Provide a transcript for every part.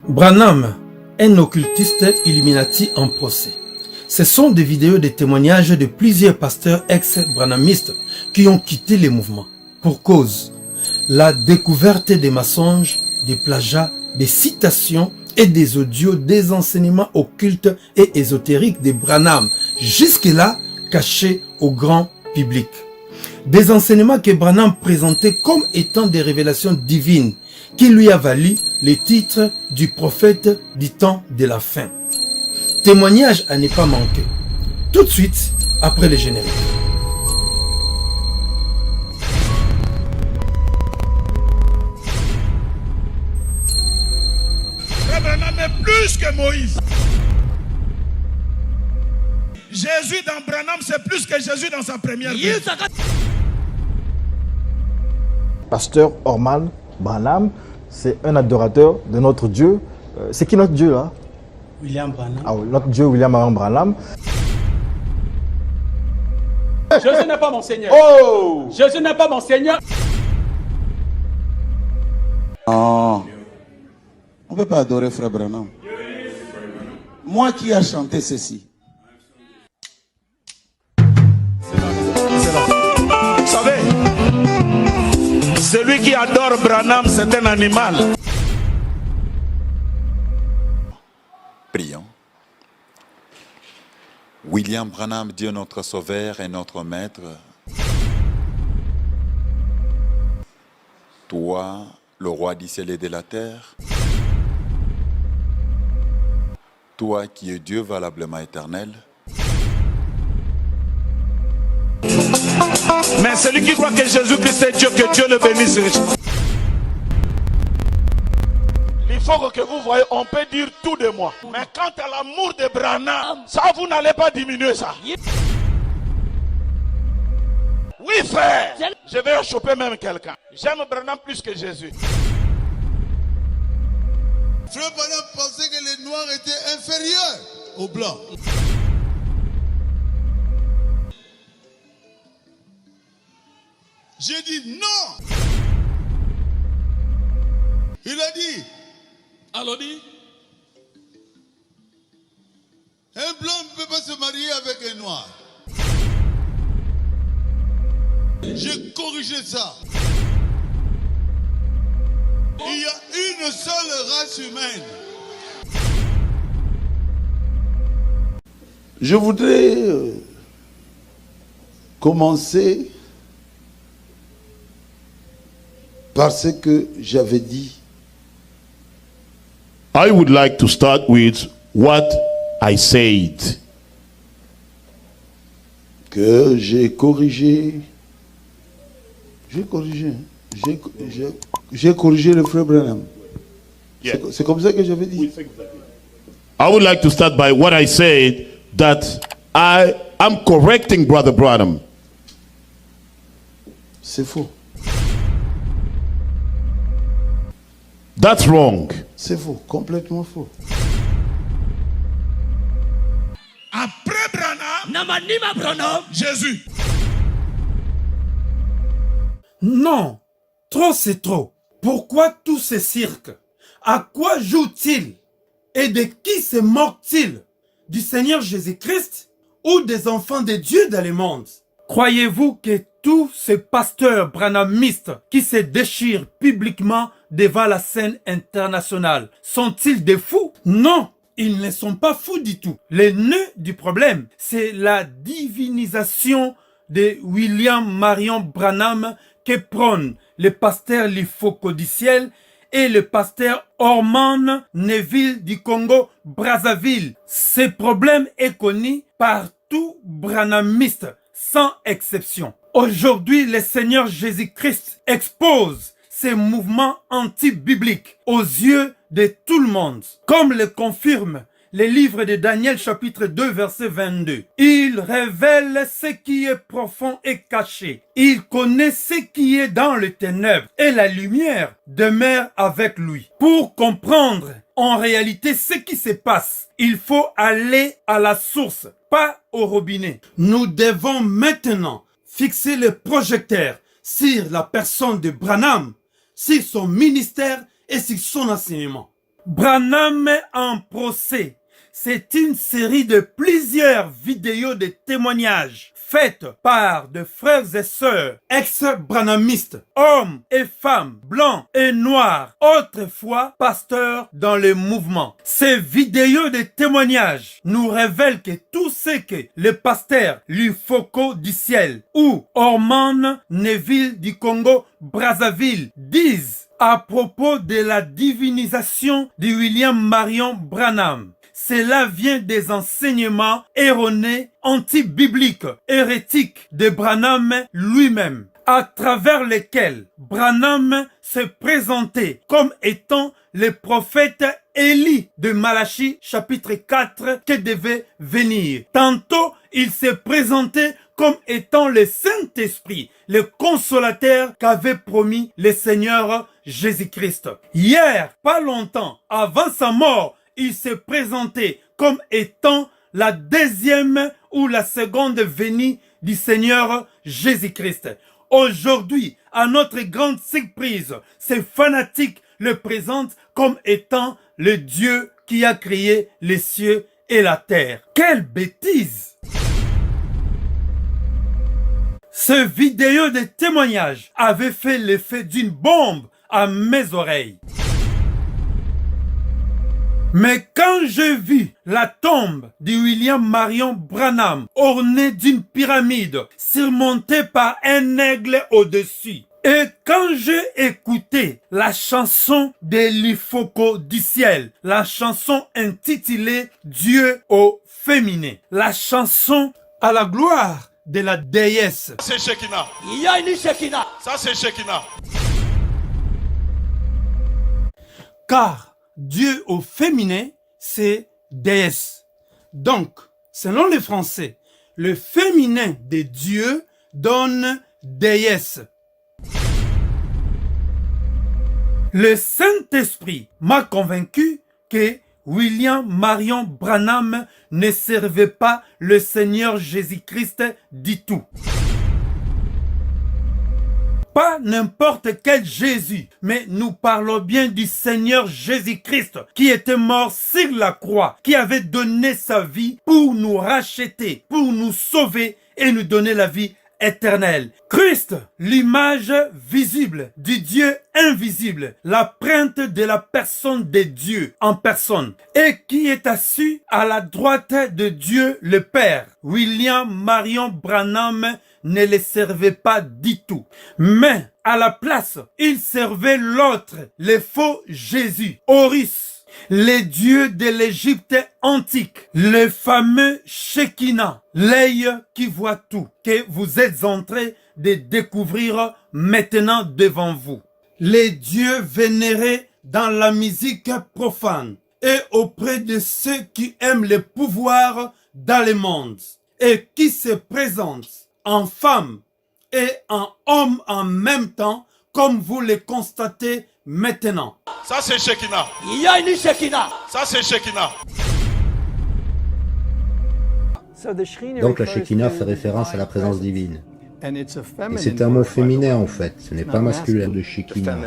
Branham, un occultiste Illuminati en procès. Ce sont des vidéos de témoignages de plusieurs pasteurs ex-branhamistes qui ont quitté les mouvements. Pour cause, la découverte des mensonges, des plagiats, des citations et des audios des enseignements occultes et ésotériques de Branham, jusque-là cachés au grand public. Des enseignements que Branham présentait comme étant des révélations divines, qui lui a valu les titres du prophète du temps de la fin. Témoignage à ne pas manquer. Tout de suite après le générique. Branham est plus que Moïse. Jésus dans Branham, c'est plus que Jésus dans sa première vie. Pasteur Orman Branham, c'est un adorateur de notre Dieu. C'est qui notre Dieu là? William Branham. Ah, notre Dieu William Branham. Jésus n'est pas mon Seigneur. Oh! Jésus n'est pas mon Seigneur. Non, on ne peut pas adorer Frère Branham. Moi qui a chanté ceci. Vous savez, celui qui adore Branham, c'est un animal. Prions. William Branham, Dieu notre Sauveur et notre Maître, toi, le roi du ciel et de la terre, toi qui es Dieu valablement éternel, Mais celui qui croit que Jésus-Christ est Dieu, que Dieu le bénisse. Il faut que vous voyez, on peut dire tout de moi. Mais quant à l'amour de Branham, ça vous n'allez pas diminuer ça. Oui frère, je vais choper même quelqu'un. J'aime Branham plus que Jésus. Frère Branham pensait que les noirs étaient inférieurs aux blancs. J'ai dit non. Il a dit, Allons-y. un blanc ne peut pas se marier avec un noir. J'ai corrigé ça. Il y a une seule race humaine. Je voudrais commencer par ce que j'avais dit. I would like to start with what I said. Que j'ai corrigé. J'ai corrigé. J'ai corrigé le frère Branham. Yeah. C'est comme ça que j'avais dit. I would like to start by what I said, that I am correcting Brother Branham. C'est faux. That's wrong. C'est faux. Complètement faux. Après Branham, Jésus. Non, trop c'est trop. Pourquoi tout ce cirque? À quoi joue-t-il? Et de qui se moque-t-il? Du Seigneur Jésus-Christ ou des enfants de Dieu dans le monde? Croyez-vous que tous ces pasteurs branhamistes qui se déchirent publiquement devant la scène internationale sont-ils des fous? Non, ils ne sont pas fous du tout. Le nœud du problème, c'est la divinisation de William Marion Branham que prônent le pasteur Lifo-Codiciel et le pasteur Orman Neville du Congo-Brazzaville. Ce problème est connu par tout branhamiste, sans exception. Aujourd'hui, le Seigneur Jésus-Christ expose ces mouvements anti-bibliques aux yeux de tout le monde, comme le confirme le livre de Daniel chapitre 2 verset 22. Il révèle ce qui est profond et caché. Il connaît ce qui est dans les ténèbres et la lumière demeure avec lui. Pour comprendre en réalité ce qui se passe, il faut aller à la source, pas au robinet. Nous devons maintenant fixer le projecteur sur la personne de Branham, sur son ministère et sur son enseignement. Branham en procès. C'est une série de plusieurs vidéos de témoignages faites par de frères et sœurs ex-branhamistes, hommes et femmes, blancs et noirs, autrefois pasteurs dans le mouvement. Ces vidéos de témoignages nous révèlent que tout ce que le pasteur Lufoko du ciel ou Orman Neville du Congo Brazzaville disent à propos de la divinisation de William Marion Branham. Cela vient des enseignements erronés, anti-bibliques, hérétiques de Branham lui-même, à travers lesquels Branham se présentait comme étant le prophète Élie de Malachie chapitre 4 qui devait venir. Tantôt, il se présentait comme étant le Saint-Esprit, le consolateur qu'avait promis le Seigneur Jésus-Christ. Hier, pas longtemps avant sa mort, il se présentait comme étant la deuxième ou la seconde venue du Seigneur Jésus-Christ. Aujourd'hui, à notre grande surprise, ces fanatiques le présentent comme étant le Dieu qui a créé les cieux et la terre. Quelle bêtise! Ce vidéo de témoignage avait fait l'effet d'une bombe à mes oreilles. Mais quand j'ai vu la tombe de William Marion Branham ornée d'une pyramide surmontée par un aigle au-dessus, et quand j'ai écouté la chanson de Lufoko du ciel, la chanson intitulée Dieu au féminin, la chanson à la gloire de la déesse. C'est Shekinah. Il y a une Shekinah. Ça, c'est Shekinah. Car Dieu au féminin, c'est déesse. Donc, selon les Français, le féminin de Dieu donne déesse. Le Saint-Esprit m'a convaincu que William Marion Branham ne servait pas le Seigneur Jésus-Christ du tout. Pas n'importe quel Jésus, mais nous parlons bien du Seigneur Jésus-Christ qui était mort sur la croix, qui avait donné sa vie pour nous racheter, pour nous sauver et nous donner la vie éternelle. Christ, l'image visible du Dieu invisible, l'empreinte de la personne de Dieu en personne, et qui est assis à la droite de Dieu le Père. William Marion Branham ne le servait pas du tout. Mais à la place, il servait l'autre, le faux Jésus, Horus, les dieux de l'Égypte antique, le fameux Shekinah, l'œil qui voit tout, que vous êtes en train de découvrir maintenant devant vous. Les dieux vénérés dans la musique profane et auprès de ceux qui aiment le pouvoir dans le monde et qui se présentent en femme et en homme en même temps, comme vous le constatez maintenant. Ça, c'est Shekinah. Il y a une Shekinah. Ça, c'est Shekinah. Donc la Shekinah fait référence à la présence divine. Et c'est un mot féminin en fait, ce n'est pas masculin de Shekinah,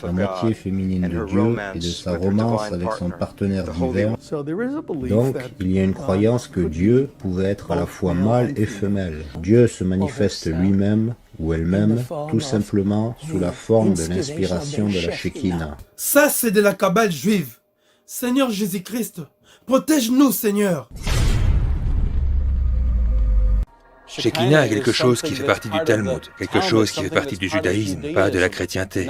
la moitié féminine de Dieu et de sa romance avec son partenaire divin. Donc il y a une croyance que Dieu pouvait être à la fois mâle et femelle. Dieu se manifeste lui-même ou elle-même, tout simplement sous la forme de l'inspiration de la Shekinah. Ça c'est de la Kabbale juive. Seigneur Jésus-Christ, protège-nous Seigneur. Shekinah est quelque chose qui fait partie du Talmud, quelque chose qui fait partie du judaïsme, pas de la chrétienté.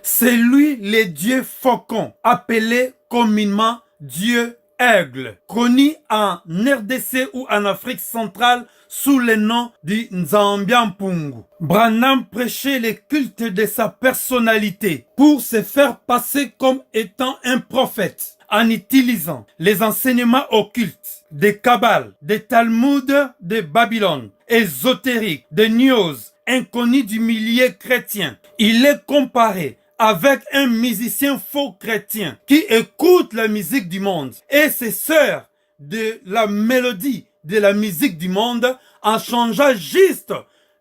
C'est lui le Dieu faucon, appelé communément Dieu aigle, connu en RDC ou en Afrique centrale sous le nom du Nzambiampungu. Branham prêchait le culte de sa personnalité pour se faire passer comme étant un prophète en utilisant les enseignements occultes des Kabbales, des Talmuds de Babylone, ésotériques, des news inconnus du milieu chrétien. Il est comparé avec un musicien faux chrétien qui écoute la musique du monde et se sert de la mélodie de la musique du monde en changeant juste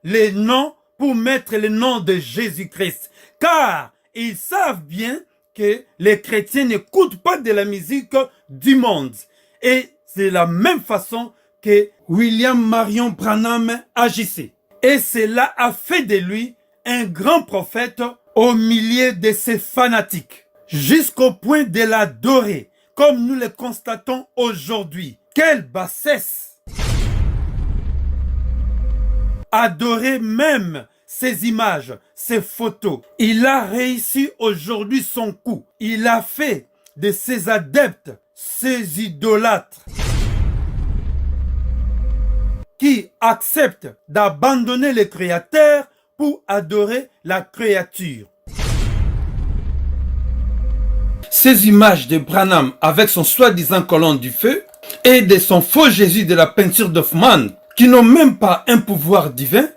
les noms pour mettre le nom de Jésus-Christ. Car ils savent bien que les chrétiens n'écoutent pas de la musique du monde. Et c'est la même façon que William Marion Branham agissait. Et cela a fait de lui un grand prophète au milieu de ses fanatiques, jusqu'au point de l'adorer, comme nous le constatons aujourd'hui. Quelle bassesse! Adorer même ces images, ces photos. Il a réussi aujourd'hui son coup. Il a fait de ses adeptes, ses idolâtres, qui acceptent d'abandonner le Créateur pour adorer la créature. Ces images de Branham avec son soi-disant colonne du feu et de son faux Jésus de la peinture d'Hoffmann, qui n'ont même pas un pouvoir divin,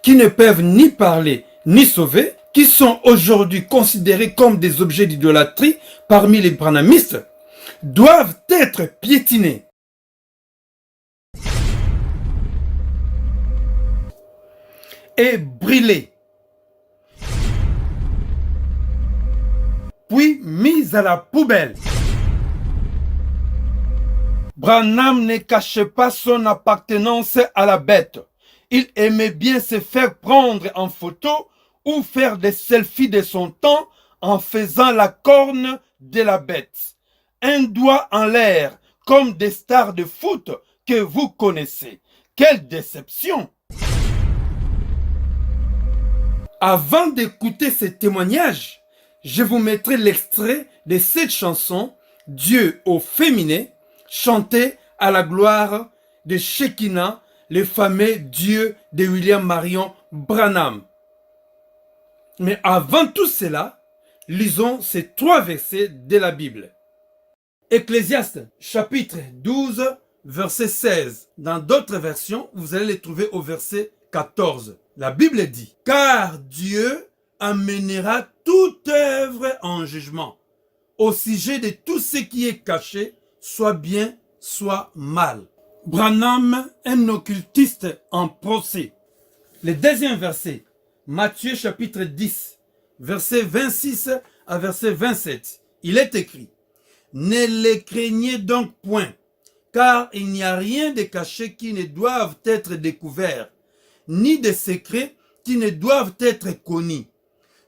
qui ne peuvent ni parler ni sauver, qui sont aujourd'hui considérés comme des objets d'idolâtrie parmi les branhamistes, doivent être piétinés. Et brûlés, puis mis à la poubelle. Branham ne cachait pas son appartenance à la bête. Il aimait bien se faire prendre en photo ou faire des selfies de son temps en faisant la corne de la bête. Un doigt en l'air, comme des stars de foot que vous connaissez. Quelle déception! Avant d'écouter ce témoignage, je vous mettrai l'extrait de cette chanson « Dieu au féminin » chantée à la gloire de Shekinah, le fameux Dieu de William Marion Branham. Mais avant tout cela, lisons ces 3 versets de la Bible. Ecclésiaste chapitre 12, verset 16. Dans d'autres versions, vous allez les trouver au verset 14. La Bible dit, « Car Dieu amènera toute œuvre en jugement, au sujet de tout ce qui est caché, soit bien, soit mal. » Branham, un occultiste en procès. Le deuxième verset, Matthieu chapitre 10, verset 26 à verset 27. Il est écrit, « Ne les craignez donc point, car il n'y a rien de caché qui ne doive être découvert, ni de secrets qui ne doivent être connus.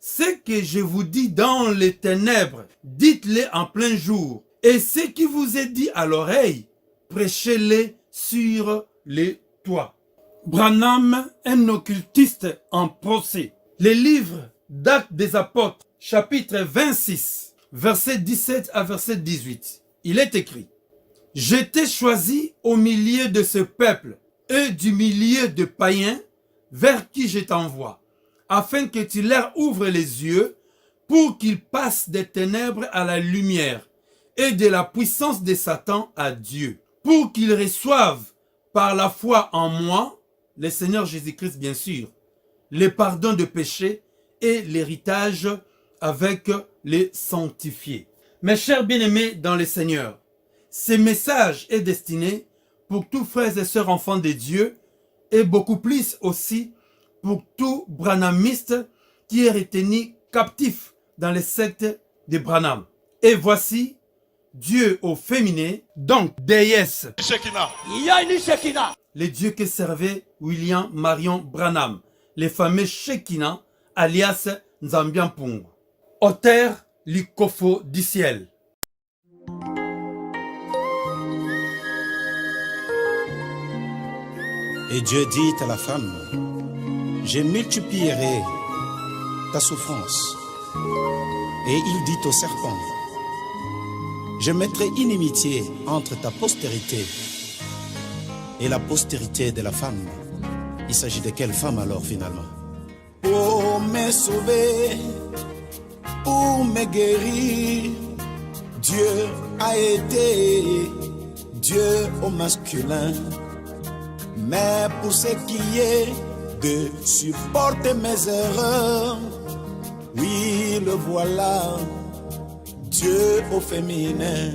Ce que je vous dis dans les ténèbres, dites-le en plein jour, et ce qui vous est dit à l'oreille, prêchez-le sur les toits. » Branham, un occultiste en procès. Les livres d'Actes des Apôtres, chapitre 26, verset 17 à verset 18. Il est écrit, « J'étais choisi au milieu de ce peuple et du milieu de païens vers qui je t'envoie, afin que tu leur ouvres les yeux pour qu'ils passent des ténèbres à la lumière et de la puissance de Satan à Dieu, pour qu'ils reçoivent par la foi en moi, le Seigneur Jésus-Christ bien sûr, le pardon de péché et l'héritage avec les sanctifiés. » Mes chers bien-aimés dans le Seigneur, ce message est destiné pour tous frères et sœurs enfants de Dieu et beaucoup plus aussi pour tout branhamiste qui est retenu captif dans les sectes de Branham. Et voici Dieu au féminin, donc déesse. Shekinah. Il y a une Shekinah. Le Dieu que servait William Marion Branham, le fameux Shekinah, alias Nzambiampung, auteur Likofo du ciel. Et Dieu dit à la femme, je multiplierai ta souffrance. Et il dit au serpent, je mettrai inimitié entre ta postérité et la postérité de la femme. Il s'agit de quelle femme alors finalement? Pour me sauver, pour me guérir, Dieu a été Dieu au masculin. Mais pour ce qui est de supporter mes erreurs, oui, le voilà, Dieu au féminin.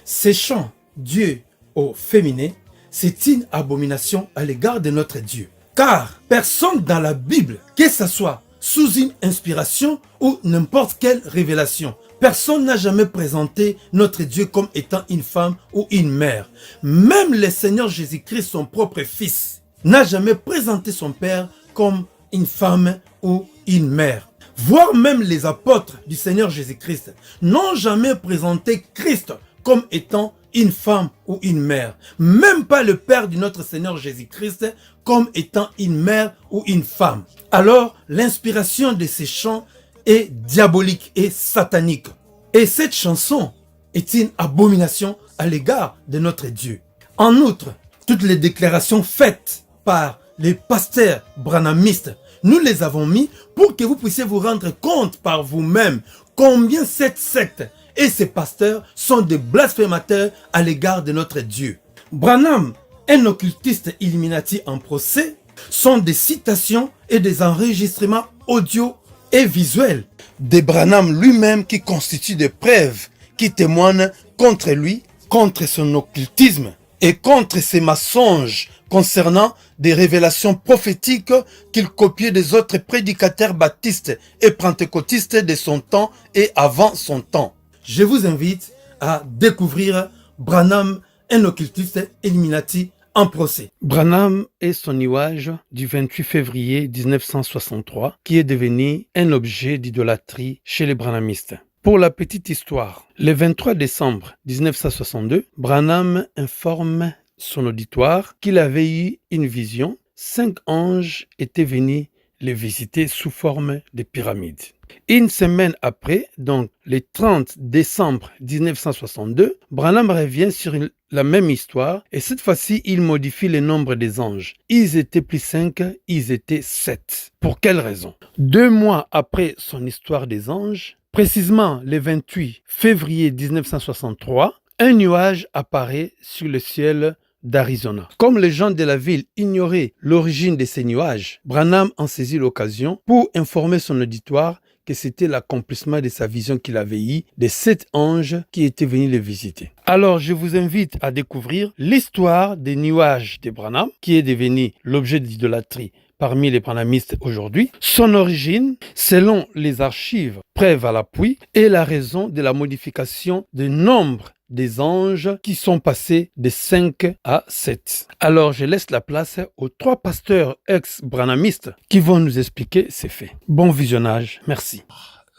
Ces chants Dieu au féminin, c'est une abomination à l'égard de notre Dieu. Car personne dans la Bible, que ce soit sous une inspiration ou n'importe quelle révélation, personne n'a jamais présenté notre Dieu comme étant une femme ou une mère. Même le Seigneur Jésus-Christ, son propre Fils, n'a jamais présenté son Père comme une femme ou une mère. Voire même les apôtres du Seigneur Jésus-Christ n'ont jamais présenté Christ comme étant une femme ou une mère. Même pas le Père de notre Seigneur Jésus-Christ comme étant une mère ou une femme. Alors, l'inspiration de ces chants est diabolique et satanique. Et cette chanson est une abomination à l'égard de notre Dieu. En outre, toutes les déclarations faites par les pasteurs branhamistes, nous les avons mis pour que vous puissiez vous rendre compte par vous-même combien cette secte et ces pasteurs sont des blasphémateurs à l'égard de notre Dieu. Branham, un occultiste Illuminati en procès, sont des citations et des enregistrements audio et visuels de Branham lui-même qui constituent des preuves qui témoignent contre lui, contre son occultisme et contre ses mensonges concernant des révélations prophétiques qu'il copiait des autres prédicateurs baptistes et pentecôtistes de son temps et avant son temps. Je vous invite à découvrir Branham, un occultiste Illuminati en procès. Branham est son nuage du 28 février 1963 qui est devenu un objet d'idolâtrie chez les branhamistes. Pour la petite histoire, le 23 décembre 1962, Branham informe son auditoire qu'il avait eu une vision. 5 anges étaient venus les visiter sous forme de pyramides. Une semaine après, donc le 30 décembre 1962, Branham revient sur la même histoire et cette fois-ci, il modifie le nombre des anges. Ils étaient plus 5, ils étaient 7. Pour quelle raison? 2 mois après son histoire des anges, précisément le 28 février 1963, un nuage apparaît sur le ciel d'Arizona. Comme les gens de la ville ignoraient l'origine de ces nuages, Branham en saisit l'occasion pour informer son auditoire que c'était l'accomplissement de sa vision qu'il avait eue des 7 anges qui étaient venus le visiter. Alors, je vous invite à découvrir l'histoire des nuages de Branham, qui est devenu l'objet d'idolâtrie parmi les branhamistes aujourd'hui, son origine, selon les archives, preuves à l'appui, et la raison de la modification du nombre des anges qui sont passés de 5 à 7. Alors, je laisse la place aux 3 pasteurs ex-branhamistes qui vont nous expliquer ces faits. Bon visionnage, merci.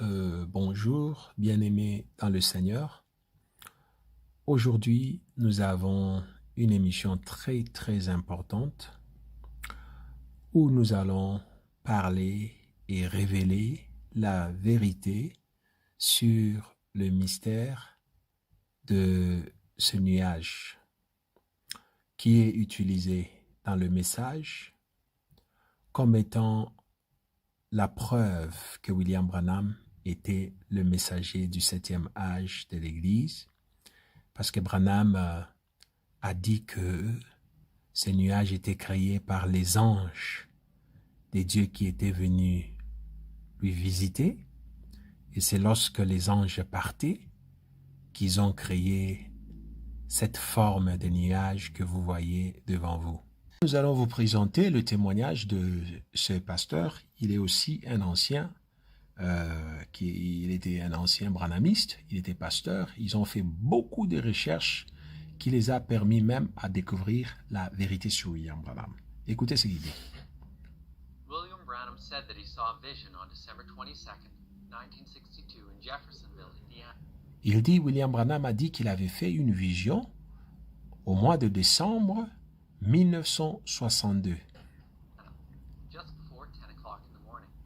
Bonjour, bien-aimés dans le Seigneur. Aujourd'hui, nous avons une émission très, très importante où nous allons parler et révéler la vérité sur le mystère de ce nuage qui est utilisé dans le message comme étant la preuve que William Branham était le messager du 7e âge de l'Église, parce que Branham a dit que ces nuages étaient créés par les anges des dieux qui étaient venus lui visiter, et c'est lorsque les anges partaient qu'ils ont créé cette forme de nuage que vous voyez devant vous. Nous allons vous présenter le témoignage de ce pasteur. Il est aussi un ancien, il était un ancien branhamiste, il était pasteur. Ils ont fait beaucoup de recherches qui les a permis même à découvrir la vérité sur William Branham. Écoutez ce qu'il dit. William Branham said that he saw a vision on December 22nd, 1962 in Jeffersonville, Indiana. Il dit, William Branham a dit qu'il avait fait une vision au mois de décembre 1962.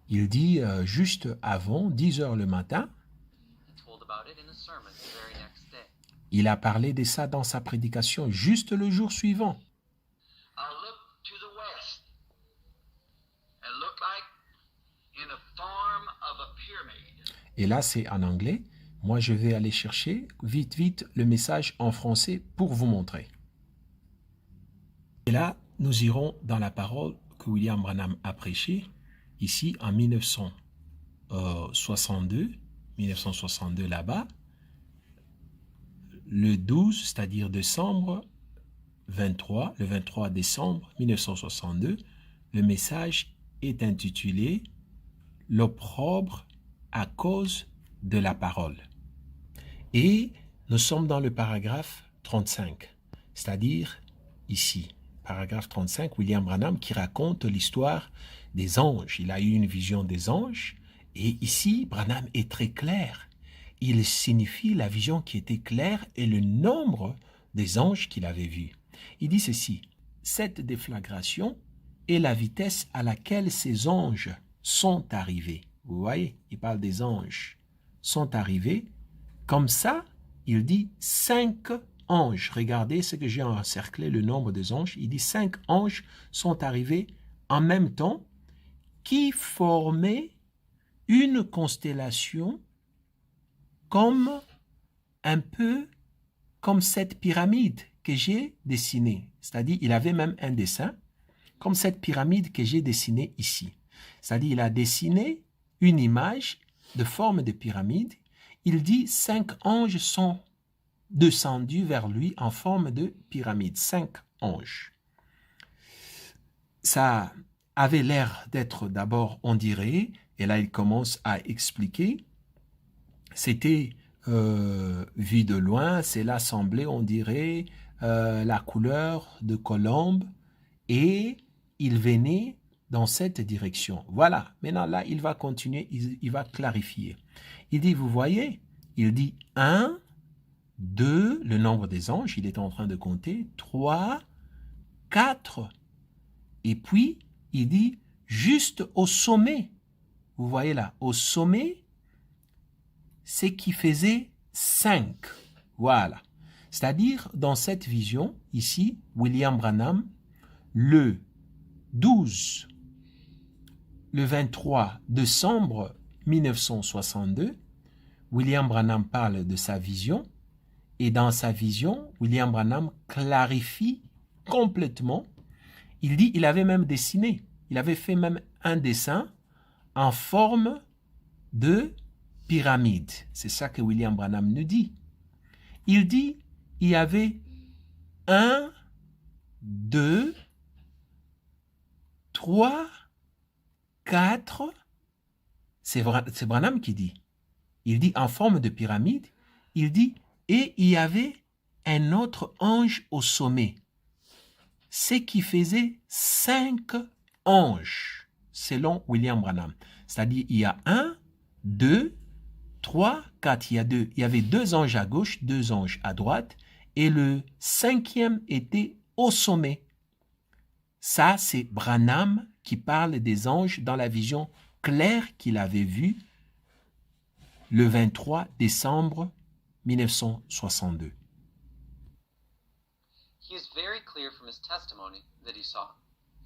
Il dit juste avant 10 heures le matin, il a parlé de ça dans sa prédication juste le jour suivant. Et là, c'est en anglais. Moi, je vais aller chercher vite le message en français pour vous montrer. Et là, nous irons dans la parole que William Branham a prêchée ici en 1962 là-bas, le 12, c'est-à-dire décembre 23, le 23 décembre 1962, Le message est intitulé « L'opprobre à cause de la parole ». Et nous sommes dans le paragraphe 35, c'est-à-dire ici, paragraphe 35, William Branham qui raconte l'histoire des anges. Il a eu une vision des anges et ici, Branham est très clair. Il signifie la vision qui était claire et le nombre des anges qu'il avait vus. Il dit ceci, « Cette déflagration est la vitesse à laquelle ces anges sont arrivés. » Vous voyez, il parle des anges. Sont arrivés. Comme ça, il dit 5 anges. Regardez ce que j'ai encerclé, le nombre des anges. Il dit 5 anges sont arrivés en même temps qui formaient une constellation comme un peu comme cette pyramide que j'ai dessinée. C'est-à-dire, il avait même un dessin comme cette pyramide que j'ai dessinée ici. C'est-à-dire, il a dessiné une image de forme de pyramide. Il dit 5 anges sont descendus vers lui en forme de pyramide. 5 anges. Ça avait l'air d'être d'abord, on dirait, et là il commence à expliquer, c'était vu de loin, cela semblait, on dirait, la couleur de colombe, et il venait dans cette direction. Voilà, maintenant là, il va continuer, il va clarifier. Il dit, vous voyez, il dit 1, 2, le nombre des anges, il est en train de compter, 3, 4, et puis il dit juste au sommet, vous voyez là, au sommet, c'est qui faisait 5. Voilà. C'est-à-dire, dans cette vision, ici, William Branham, le 12, le 23 décembre 1962, William Branham parle de sa vision, et dans sa vision, William Branham clarifie complètement. Il dit, il avait même dessiné, il avait fait même un dessin en forme de pyramide. C'est ça que William Branham nous dit. Il dit, il y avait 1, 2, 3, 4, c'est Branham qui dit. Il dit en forme de pyramide, il dit, et il y avait un autre ange au sommet. Ce qui faisait 5 anges, selon William Branham. C'est-à-dire, il y a 1, 2, 3, 4, il y avait 2 anges à gauche, 2 anges à droite, et le 5e était au sommet. Ça, c'est Branham qui parle des anges dans la vision claire qu'il avait vue le 23 décembre 1962. He is very clear from his testimony that he saw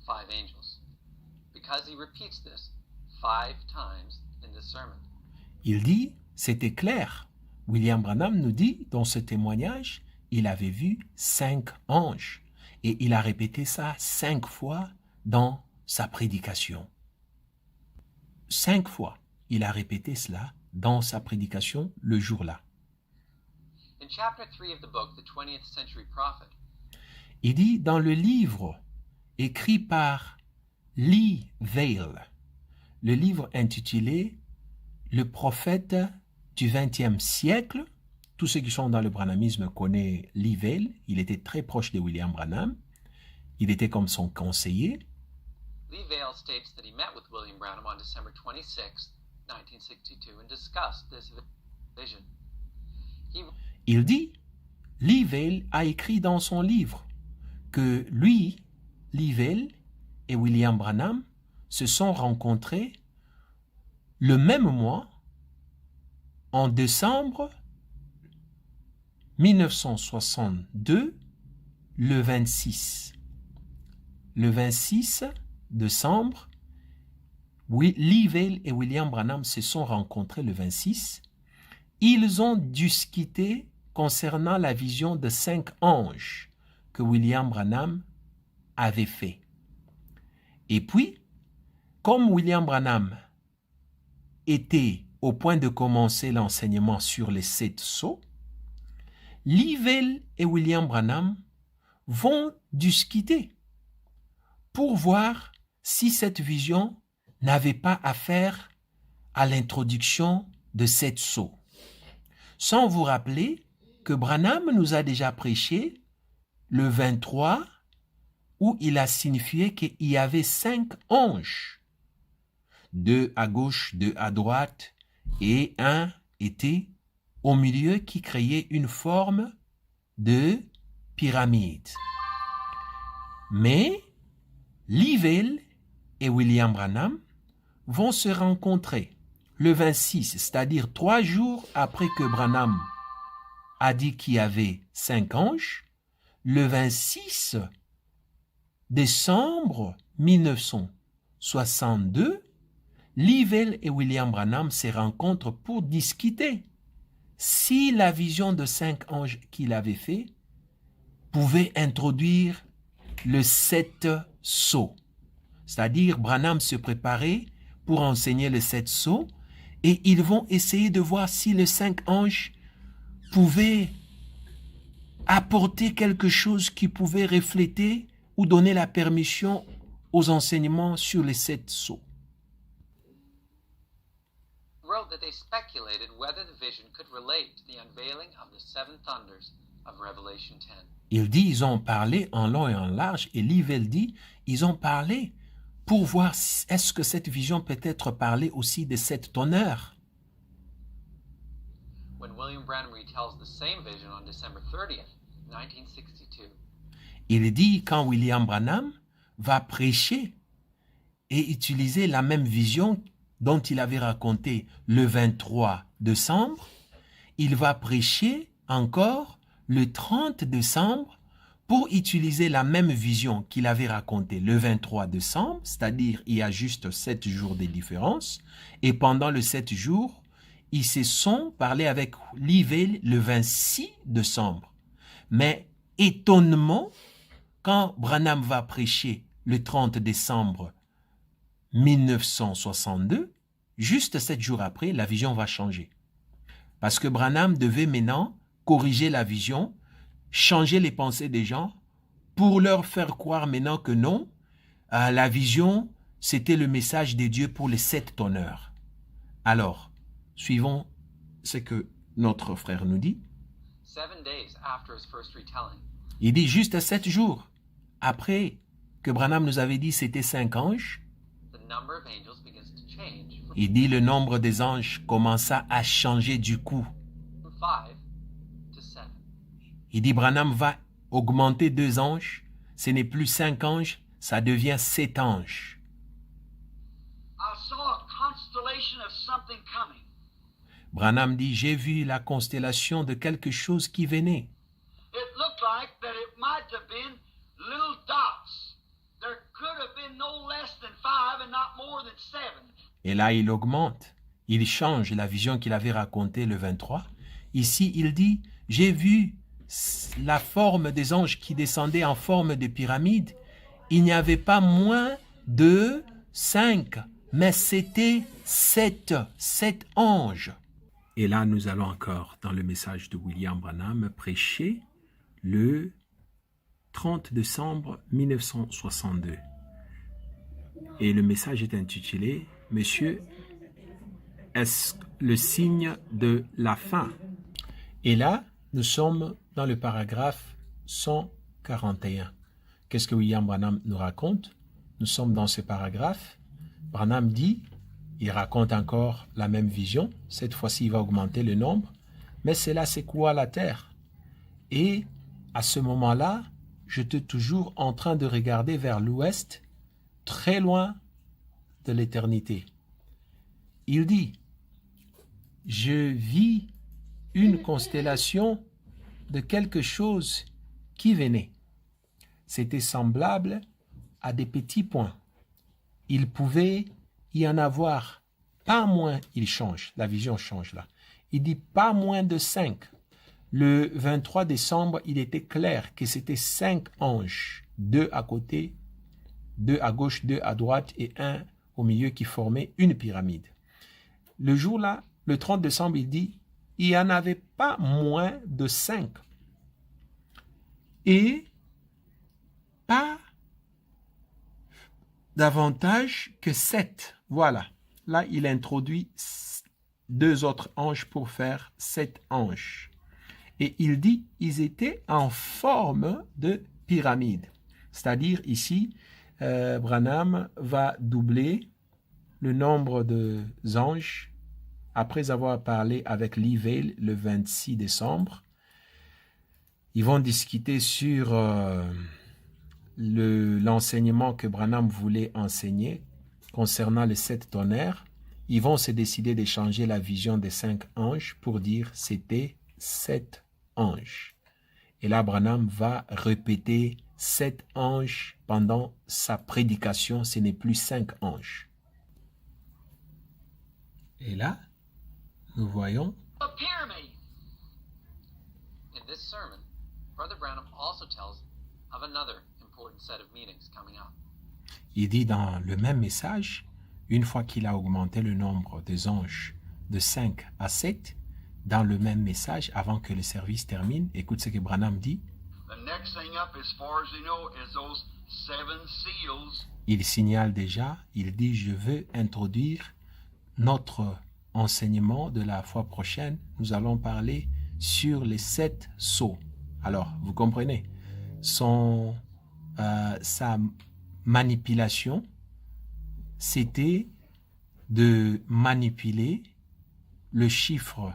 5 angels, because he repeats this 5 times in this sermon. Il dit, c'était clair. William Branham nous dit, dans ce témoignage, il avait vu 5 anges. Et il a répété ça 5 fois dans sa prédication. 5 fois, il a répété cela dans sa prédication le jour-là. In chapter 3 of the book, The 20th Century Prophet, il dit dans le livre écrit par Lee Vail, le livre intitulé « Le prophète du XXe siècle », tous ceux qui sont dans le branhamisme connaissent Lee Vail, il était très proche de William Branham, il était comme son conseiller. Lee Vail states that he met with William Branham on December 26, 1962 and discussed this vision. Il dit, Lee Vail a écrit dans son livre que lui, Lee Vail et William Branham se sont rencontrés le même mois, en décembre 1962, le 26. Le 26 décembre, Lee Vail et William Branham se sont rencontrés le 26. Ils ont discuté concernant la vision de 5 anges que William Branham avait fait. Et puis, comme William Branham était au point de commencer l'enseignement sur les 7 sceaux, Lee Vail et William Branham vont discuter pour voir si cette vision n'avait pas affaire à l'introduction de 7 sceaux. Sans vous rappeler que Branham nous a déjà prêché le 23 où il a signifié qu'il y avait 5 anges. 2 à gauche, 2 à droite et un était au milieu qui créait une forme de pyramide. Mais Livell et William Branham vont se rencontrer le 26, c'est-à-dire 3 jours après que Branham a dit qu'il y avait 5 anges, le 26 décembre 1962, Livell et William Branham se rencontrent pour discuter si la vision de 5 anges qu'il avait fait pouvait introduire le 7 sceaux. C'est-à-dire, Branham se préparait pour enseigner le 7 sceaux et ils vont essayer de voir si les 5 anges pouvaient apporter quelque chose qui pouvait refléter ou donner la permission aux enseignements sur les 7 sceaux. Wrote that they speculated whether the vision could relate to the unveiling of the 7 thunders of Revelation 10. Il dit, ils ont parlé en long et en large, et Livell dit, ils ont parlé pour voir est-ce que cette vision peut être parlée aussi de 7 tonnerres. When William Branham retells the same vision on December 30th, 1962. Il dit, quand William Branham va prêcher et utiliser la même vision dont il avait raconté le 23 décembre, il va prêcher encore le 30 décembre pour utiliser la même vision qu'il avait racontée le 23 décembre, c'est-à-dire il y a juste 7 jours de différence, et pendant les 7 jours, ils se sont parlé avec Livell le 26 décembre. Mais étonnement, quand Branham va prêcher le 30 décembre 1962, juste 7 jours après, la vision va changer. Parce que Branham devait maintenant corriger la vision, changer les pensées des gens pour leur faire croire maintenant que non, la vision, c'était le message de Dieu pour les 7 tonnerres. Alors, suivons ce que notre frère nous dit. 7 days after his first retelling. Il dit juste 7 jours après que Branham nous avait dit c'était 5 anges. Il dit le nombre des anges commença à changer du coup. Il dit Branham va augmenter 2 anges. Ce n'est plus 5 anges, ça devient 7 anges. Branham dit j'ai vu la constellation de quelque chose qui venait. Et là, il augmente. Il change la vision qu'il avait racontée le 23. Ici, il dit, j'ai vu la forme des anges qui descendaient en forme de pyramide. Il n'y avait pas moins de 5, mais c'était 7 anges. Et là, nous allons encore, dans le message de William Branham, prêcher le 30 décembre 1962. Et le message est intitulé « Monsieur, est-ce le signe de la fin ?» Et là, nous sommes dans le paragraphe 141. Qu'est-ce que William Branham nous raconte? Nous sommes dans ce paragraphe. Branham dit, il raconte encore la même vision. Cette fois-ci, il va augmenter le nombre. Mais cela secoua la terre. Et à ce moment-là, j'étais toujours en train de regarder vers l'ouest, très loin de l'éternité. Il dit, je vis une constellation de quelque chose qui venait. C'était semblable à des petits points. Il pouvait y en avoir pas moins, il change, la vision change là. Il dit pas moins de 5. Le 23 décembre, il était clair que c'était 5 anges, 2 à côté, 2 à gauche, 2 à droite et 1 au milieu qui formait une pyramide. Le jour-là, le 30 décembre, il dit, il n'y en avait pas moins de 5. Et pas davantage que 7. Voilà. Là, il introduit 2 autres anges pour faire 7 anges. Et il dit, ils étaient en forme de pyramide. C'est-à-dire ici, Branham va doubler le nombre de anges après avoir parlé avec Lee Vail le 26 décembre. Ils vont discuter sur l'enseignement que Branham voulait enseigner concernant les 7 tonnerres. Ils vont se décider d'échanger la vision des 5 anges pour dire c'était 7 anges. Et là, Branham va répéter 7 anges pendant sa prédication. Ce n'est plus 5 anges. Et là, nous voyons A pyramid. In this sermon, Brother Branham also tells of another important set of meetings coming up. Il dit dans le même message, une fois qu'il a augmenté le nombre des anges de 5 à 7, dans le même message, avant que le service termine, écoute ce que Branham dit. Il signale déjà, il dit, je veux introduire notre enseignement de la fois prochaine. Nous allons parler sur les 7 sceaux. Alors, vous comprenez, sa manipulation, c'était de manipuler le chiffre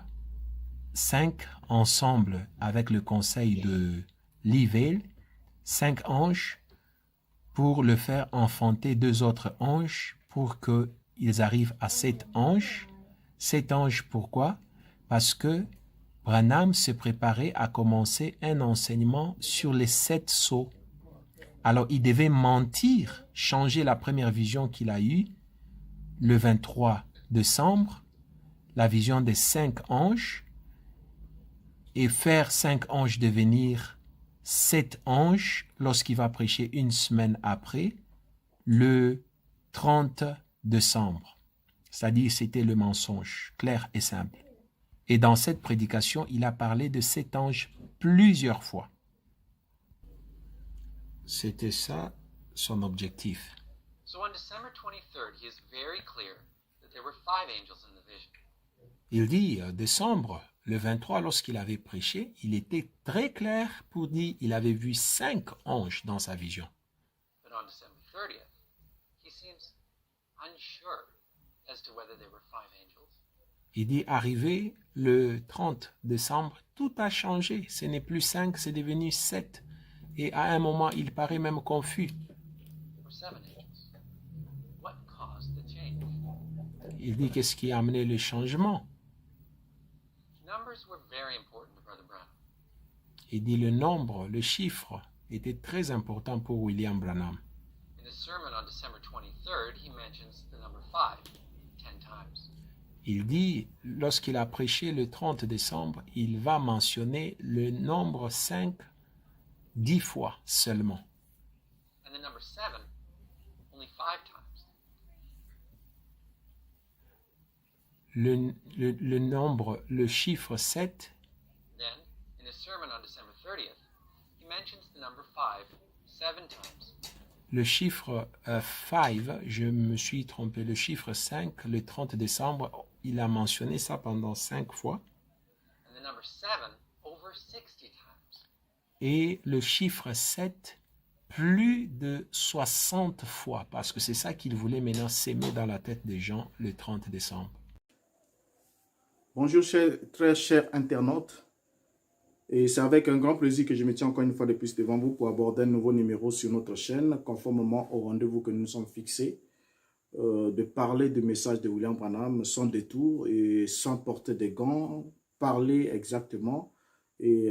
5 ensemble avec le conseil de Lee Vail, 5 anges, pour le faire enfanter 2 autres anges pour qu'ils arrivent à 7 anges. 7 anges, pourquoi? Parce que Branham se préparait à commencer un enseignement sur les 7 sceaux. Alors, il devait mentir, changer la première vision qu'il a eue le 23 décembre, la vision des 5 anges, et faire 5 anges devenir 7 anges lorsqu'il va prêcher une semaine après, le 30 décembre. C'est-à-dire, c'était le mensonge, clair et simple. Et dans cette prédication, il a parlé de 7 anges plusieurs fois. C'était ça son objectif. So on December 23rd, he is very clear that there were 5 angels in the vision. Il dit, décembre, le 23, lorsqu'il avait prêché, il était très clair pour dire qu'il avait vu 5 anges dans sa vision. But on December 30th, he seems unsure as to whether there were 5 angels. Il dit, arrivé le 30 décembre, tout a changé. Ce n'est plus 5, c'est devenu 7. Et à un moment, il paraît même confus. Or 7 angels. What caused the change? Il dit, qu'est-ce qui a amené le changement? Numbers were very important to Brother Branham. Il dit, le nombre, le chiffre, était très important pour William Branham. In his sermon on December 23rd, he mentions the number 5 10 times. Il dit, lorsqu'il a prêché le 30 décembre, il va mentionner le nombre 5 10 fois seulement. And the number 7 only 5 times. Le nombre, le chiffre 7. Then, in his sermon on December 30th, he mentions the number 5 7 times. Le chiffre 5, je me suis trompé, le chiffre 5, le 30 décembre, il a mentionné ça pendant 5 fois. And the number 7 over 60 times. Et le chiffre 7, plus de 60 fois, parce que c'est ça qu'il voulait maintenant s'aimer dans la tête des gens le 30 décembre. Bonjour très chers internautes, et c'est avec un grand plaisir que je me tiens encore une fois de plus devant vous pour aborder un nouveau numéro sur notre chaîne, conformément au rendez-vous que nous nous sommes fixés, de parler du message de William Branham sans détour et sans porter des gants, parler exactement et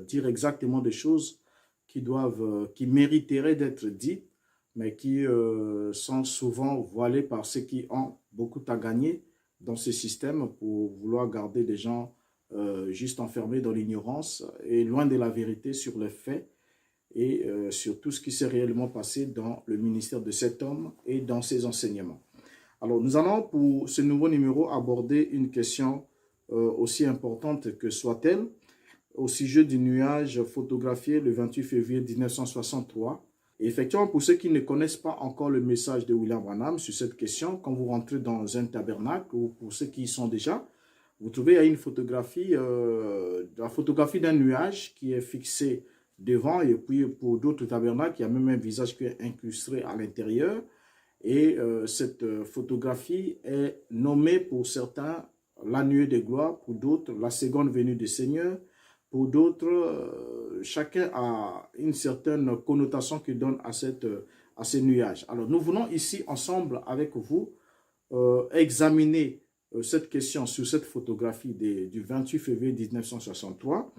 dire exactement des choses qui mériteraient d'être dites, mais qui sont souvent voilées par ceux qui ont beaucoup à gagner dans ce système pour vouloir garder des gens juste enfermés dans l'ignorance et loin de la vérité sur les faits et sur tout ce qui s'est réellement passé dans le ministère de cet homme et dans ses enseignements. Alors, nous allons pour ce nouveau numéro aborder une question aussi importante que soit-elle au sujet du nuage photographié le 28 février 1963 Et effectivement, pour ceux qui ne connaissent pas encore le message de William Branham sur cette question, quand vous rentrez dans un tabernacle, ou pour ceux qui y sont déjà, vous trouvez il y a une photographie, la photographie d'un nuage qui est fixé devant, et puis pour d'autres tabernacles, il y a même un visage qui est incrusté à l'intérieur. Et cette photographie est nommée pour certains la nuée de gloire, pour d'autres la seconde venue du Seigneur, pour d'autres, chacun a une certaine connotation qu'il donne à ces nuages. Alors nous venons ici ensemble avec vous examiner cette question sur cette photographie du 28 février 1963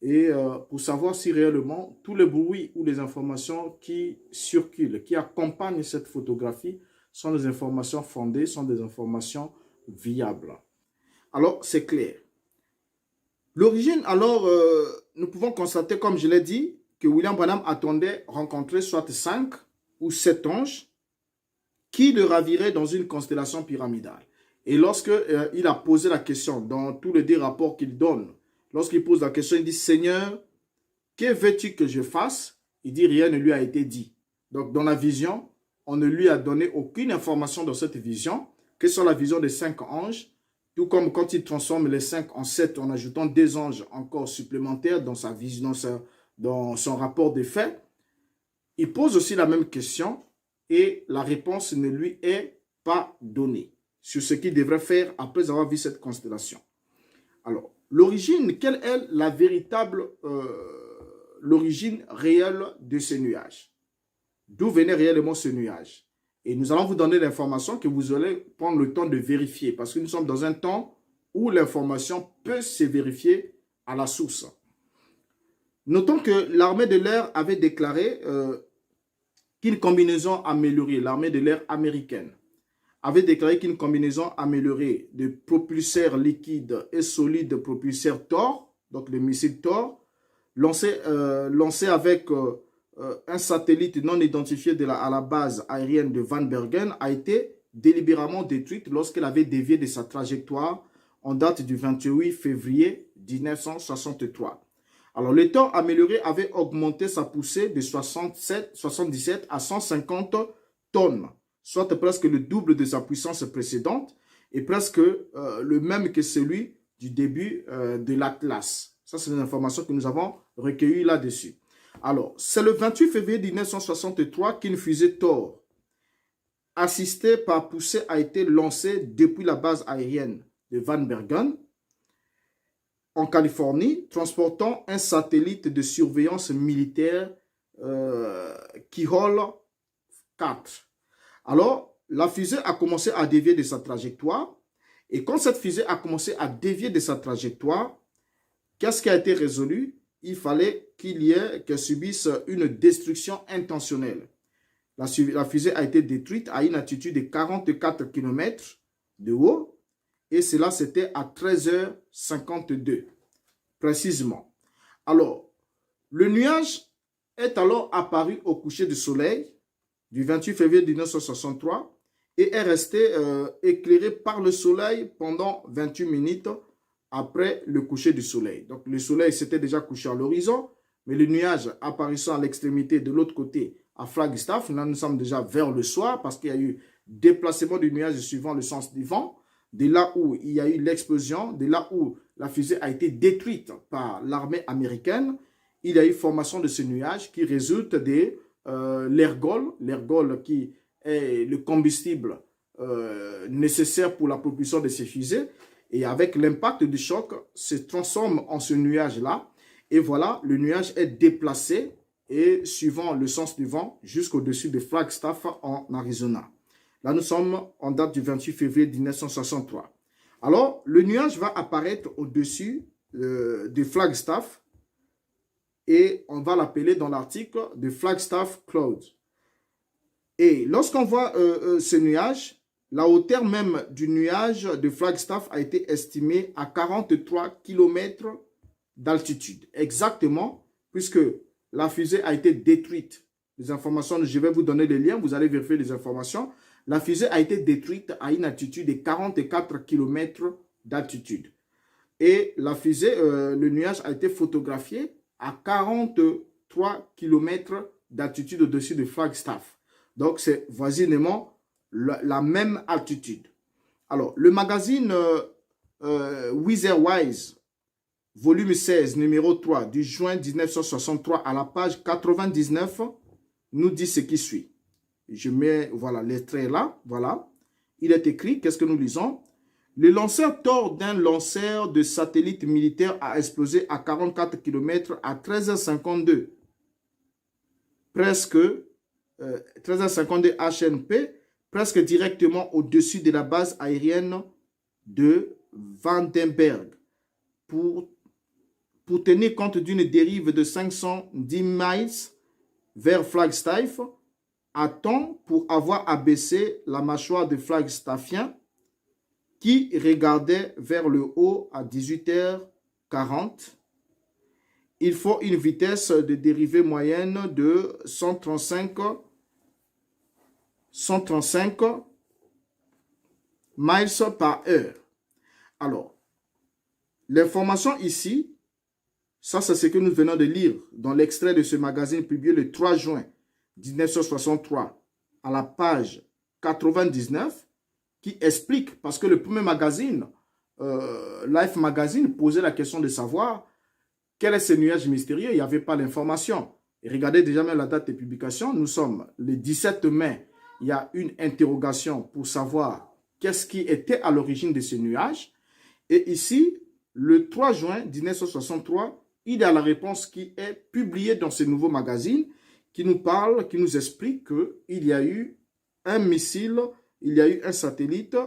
et pour savoir si réellement tous les bruits ou les informations qui circulent, qui accompagnent cette photographie sont des informations fondées, sont des informations viables. Alors c'est clair. L'origine, alors, nous pouvons constater, comme je l'ai dit, que William Branham attendait rencontrer soit 5 ou 7 anges qui le raviraient dans une constellation pyramidale. Et lorsque il a posé la question, dans tous les 2 rapports qu'il donne, lorsqu'il pose la question, il dit « Seigneur, que veux-tu que je fasse ?» Il dit « Rien ne lui a été dit. » Donc, dans la vision, on ne lui a donné aucune information dans cette vision, que ce soit la vision des 5 anges, tout comme quand il transforme les 5 en 7 en ajoutant 2 anges encore supplémentaires dans sa vision, dans son rapport de faits. Il pose aussi la même question et la réponse ne lui est pas donnée sur ce qu'il devrait faire après avoir vu cette constellation. Alors, l'origine, quelle est la véritable, l'origine réelle de ce nuage? D'où venait réellement ce nuage? Et nous allons vous donner l'information que vous allez prendre le temps de vérifier. Parce que nous sommes dans un temps où l'information peut se vérifier à la source. Notons que l'armée de l'air avait déclaré qu'une combinaison améliorée, l'armée de l'air américaine, avait déclaré qu'une combinaison améliorée de propulseurs liquides et solides propulseurs Thor, donc les missiles Thor, lancés avec... un satellite non identifié à la base aérienne de Van Bergen a été délibérément détruite lorsqu'elle avait dévié de sa trajectoire en date du 28 février 1963. Alors, le Thor amélioré avait augmenté sa poussée de 77 à 150 tonnes, soit presque le double de sa puissance précédente et presque le même que celui du début de l'Atlas. Ça, c'est une information que nous avons recueillie là-dessus. Alors, c'est le 28 février 1963 qu'une fusée Thor, assistée par poussée, a été lancée depuis la base aérienne de Van Bergen, en Californie, transportant un satellite de surveillance militaire Kihol 4. Alors, la fusée a commencé à dévier de sa trajectoire, et quand cette fusée a commencé à dévier de sa trajectoire, qu'est-ce qui a été résolu? Il fallait qu'elle subisse une destruction intentionnelle. La fusée a été détruite à une altitude de 44 km de haut et cela c'était à 13h52 précisément. Alors, le nuage est alors apparu au coucher du soleil du 28 février 1963 et est resté éclairé par le soleil pendant 28 minutes après le coucher du soleil. Donc le soleil s'était déjà couché à l'horizon, mais le nuage apparaissant à l'extrémité de l'autre côté à Flagstaff, là nous sommes déjà vers le soir parce qu'il y a eu déplacement du nuage suivant le sens du vent, de là où il y a eu l'explosion, de là où la fusée a été détruite par l'armée américaine, il y a eu formation de ce nuage qui résulte de l'ergol qui est le combustible nécessaire pour la propulsion de ces fusées. Et avec l'impact du choc, se transforme en ce nuage-là. Et voilà, le nuage est déplacé et suivant le sens du vent jusqu'au-dessus de Flagstaff en Arizona. Là, nous sommes en date du 28 février 1963. Alors, le nuage va apparaître au-dessus de Flagstaff et on va l'appeler dans l'article de Flagstaff Cloud. Et lorsqu'on voit ce nuage, la hauteur même du nuage de Flagstaff a été estimée à 43 km d'altitude. Exactement, puisque la fusée a été détruite. Les informations, je vais vous donner les liens, vous allez vérifier les informations. La fusée a été détruite à une altitude de 44 km d'altitude. Et la fusée, le nuage a été photographié à 43 km d'altitude au-dessus de Flagstaff. Donc, c'est voisinement la même altitude. Alors, le magazine Weatherwise, volume 16, numéro 3, du juin 1963, à la page 99, nous dit ce qui suit. Je mets, voilà, l'extrait là, voilà. Il est écrit, qu'est-ce que nous lisons? Le lanceur Thor d'un lanceur de satellite militaire a explosé à 44 km à 13h52. Presque 13h52 HNP, presque directement au-dessus de la base aérienne de Vandenberg. Pour tenir compte d'une dérive de 510 miles vers Flagstaff, à temps pour avoir abaissé la mâchoire de Flagstaffien qui regardait vers le haut à 18h40. Il faut une vitesse de dérivée moyenne de 135 miles par heure. Alors, l'information ici, ça c'est ce que nous venons de lire dans l'extrait de ce magazine publié le 3 juin 1963 à la page 99 qui explique, parce que le premier magazine, Life Magazine, posait la question de savoir quel est ce nuage mystérieux. Il n'y avait pas l'information. Et regardez déjà même la date de publication. Nous sommes le 17 mai. Il y a une interrogation pour savoir qu'est-ce qui était à l'origine de ce nuage. Et ici, le 3 juin 1963, il y a la réponse qui est publiée dans ce nouveau magazine qui nous parle, qui nous explique qu'il y a eu un missile, il y a eu un satellite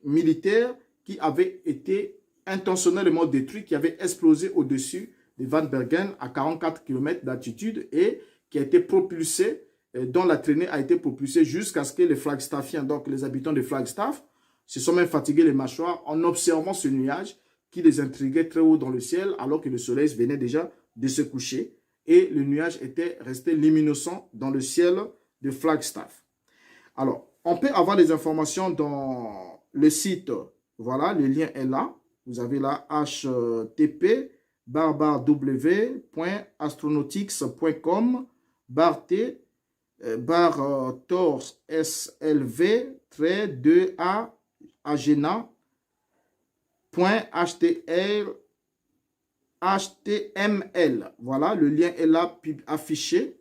militaire qui avait été intentionnellement détruit, qui avait explosé au-dessus de Van Bergen à 44 km d'altitude et qui a été propulsé, dont la traînée a été propulsée jusqu'à ce que les Flagstaffiens, donc les habitants de Flagstaff, se sont même fatigués les mâchoires en observant ce nuage qui les intriguait très haut dans le ciel alors que le soleil venait déjà de se coucher et le nuage était resté luminescent dans le ciel de Flagstaff. Alors, on peut avoir des informations dans le site, voilà, le lien est là. Vous avez là http://w.astronautics.com /t /tors slv-2a agena.html. Voilà, le lien est là affiché.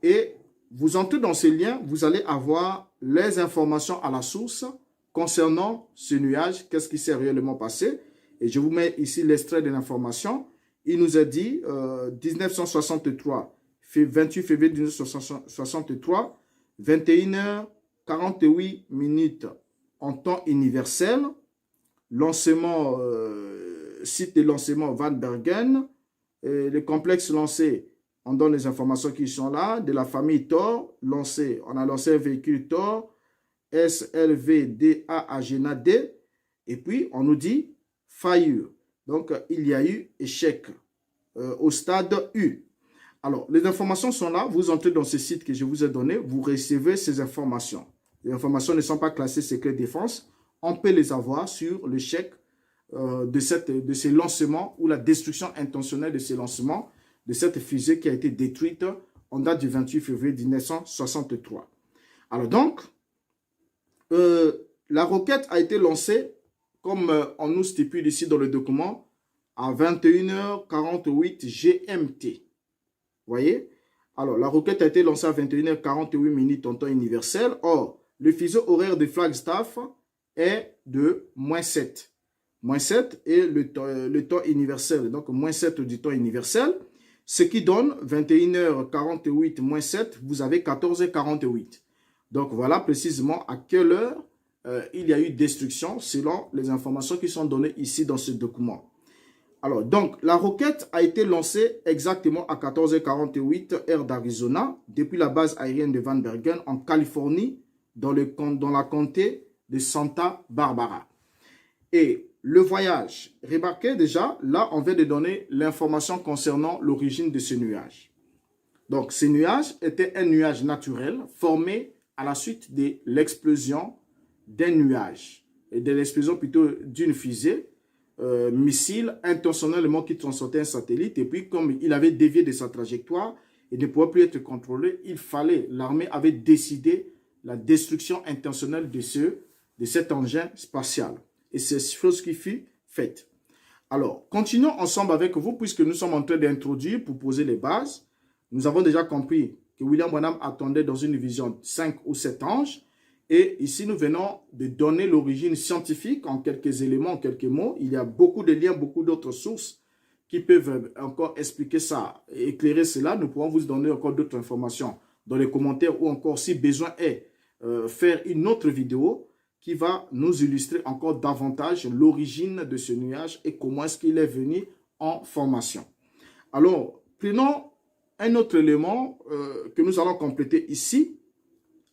Et vous entrez dans ce lien, vous allez avoir les informations à la source concernant ce nuage, qu'est-ce qui s'est réellement passé. Et je vous mets ici l'extrait de l'information. Il nous a dit 1963, 28 février 1963, 21h48 minutes en temps universel. Lancement, site de lancement Van Bergen. Le complexe lancé, on donne les informations qui sont là. De la famille Thor, lancé, on a lancé un véhicule Thor, SLV-DA Agena D. Et puis, on nous dit faillure. Donc, il y a eu échec au stade U. Alors, les informations sont là. Vous entrez dans ce site que je vous ai donné. Vous recevez ces informations. Les informations ne sont pas classées secret défense. On peut les avoir sur l'échec de ces lancements ou la destruction intentionnelle de ces lancements, de cette fusée qui a été détruite en date du 28 février 1963. Alors donc, la roquette a été lancée, comme on nous stipule ici dans le document, à 21h48 GMT. Vous voyez? Alors, la roquette a été lancée à 21h48 minutes en temps universel. Or, le fuseau horaire de Flagstaff est de -7. -7 et le temps universel, donc -7 du temps universel, ce qui donne 21h48 -7, vous avez 14h48. Donc voilà précisément à quelle heure il y a eu destruction selon les informations qui sont données ici dans ce document. Alors donc la roquette a été lancée exactement à 14h48 heure d'Arizona depuis la base aérienne de Van Bergen en Californie dans la comté de Santa Barbara. Et le voyage, remarquez déjà, là on vient de donner l'information concernant l'origine de ce nuage. Donc ce nuage était un nuage naturel formé à la suite de l'explosion d'un nuage, et de l'explosion plutôt d'une fusée, missile intentionnellement qui transportait un satellite, et puis comme il avait dévié de sa trajectoire, et ne pouvait plus être contrôlé, l'armée avait décidé la destruction intentionnelle de cet engin spatial. Et c'est chose qui fut faite. Alors, continuons ensemble avec vous, puisque nous sommes en train d'introduire pour poser les bases. Nous avons déjà compris que William Branham attendait dans une vision 5 ou 7 anges. Et ici, nous venons de donner l'origine scientifique en quelques éléments, en quelques mots. Il y a beaucoup de liens, beaucoup d'autres sources qui peuvent encore expliquer ça, éclairer cela. Nous pourrons vous donner encore d'autres informations dans les commentaires ou encore, si besoin est, faire une autre vidéo qui va nous illustrer encore davantage l'origine de ce nuage et comment est-ce qu'il est venu en formation. Alors, prenons un autre élément que nous allons compléter ici,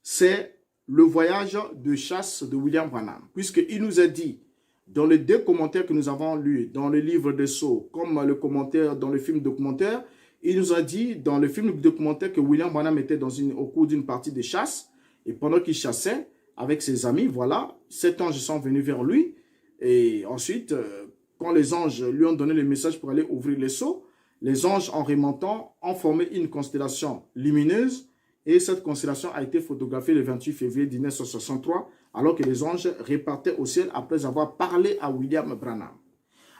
c'est le voyage de chasse de William Branham, puisqu'il nous a dit, dans les 2 commentaires que nous avons lus, dans le livre des Sceaux, comme le commentaire dans le film documentaire, il nous a dit dans le film documentaire que William Branham était au cours d'une partie de chasse, et pendant qu'il chassait avec ses amis, voilà, 7 anges sont venus vers lui, et ensuite, quand les anges lui ont donné le message pour aller ouvrir les sceaux, les anges, en remontant, ont formé une constellation lumineuse, et cette constellation a été photographiée le 28 février 1963, alors que les anges repartaient au ciel après avoir parlé à William Branham.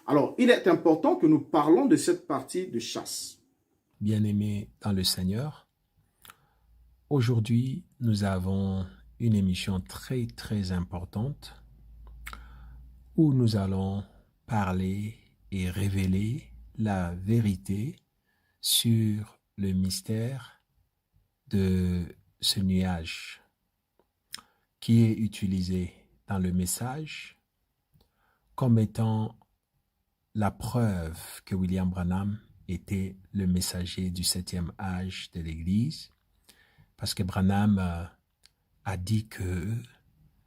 Alors, il est important que nous parlons de cette partie de chasse. Bien-aimés dans le Seigneur, aujourd'hui, nous avons une émission très, très importante où nous allons parler et révéler la vérité sur le mystère de ce nuage qui est utilisé dans le message comme étant la preuve que William Branham était le messager du 7e âge de l'Église, parce que Branham a dit que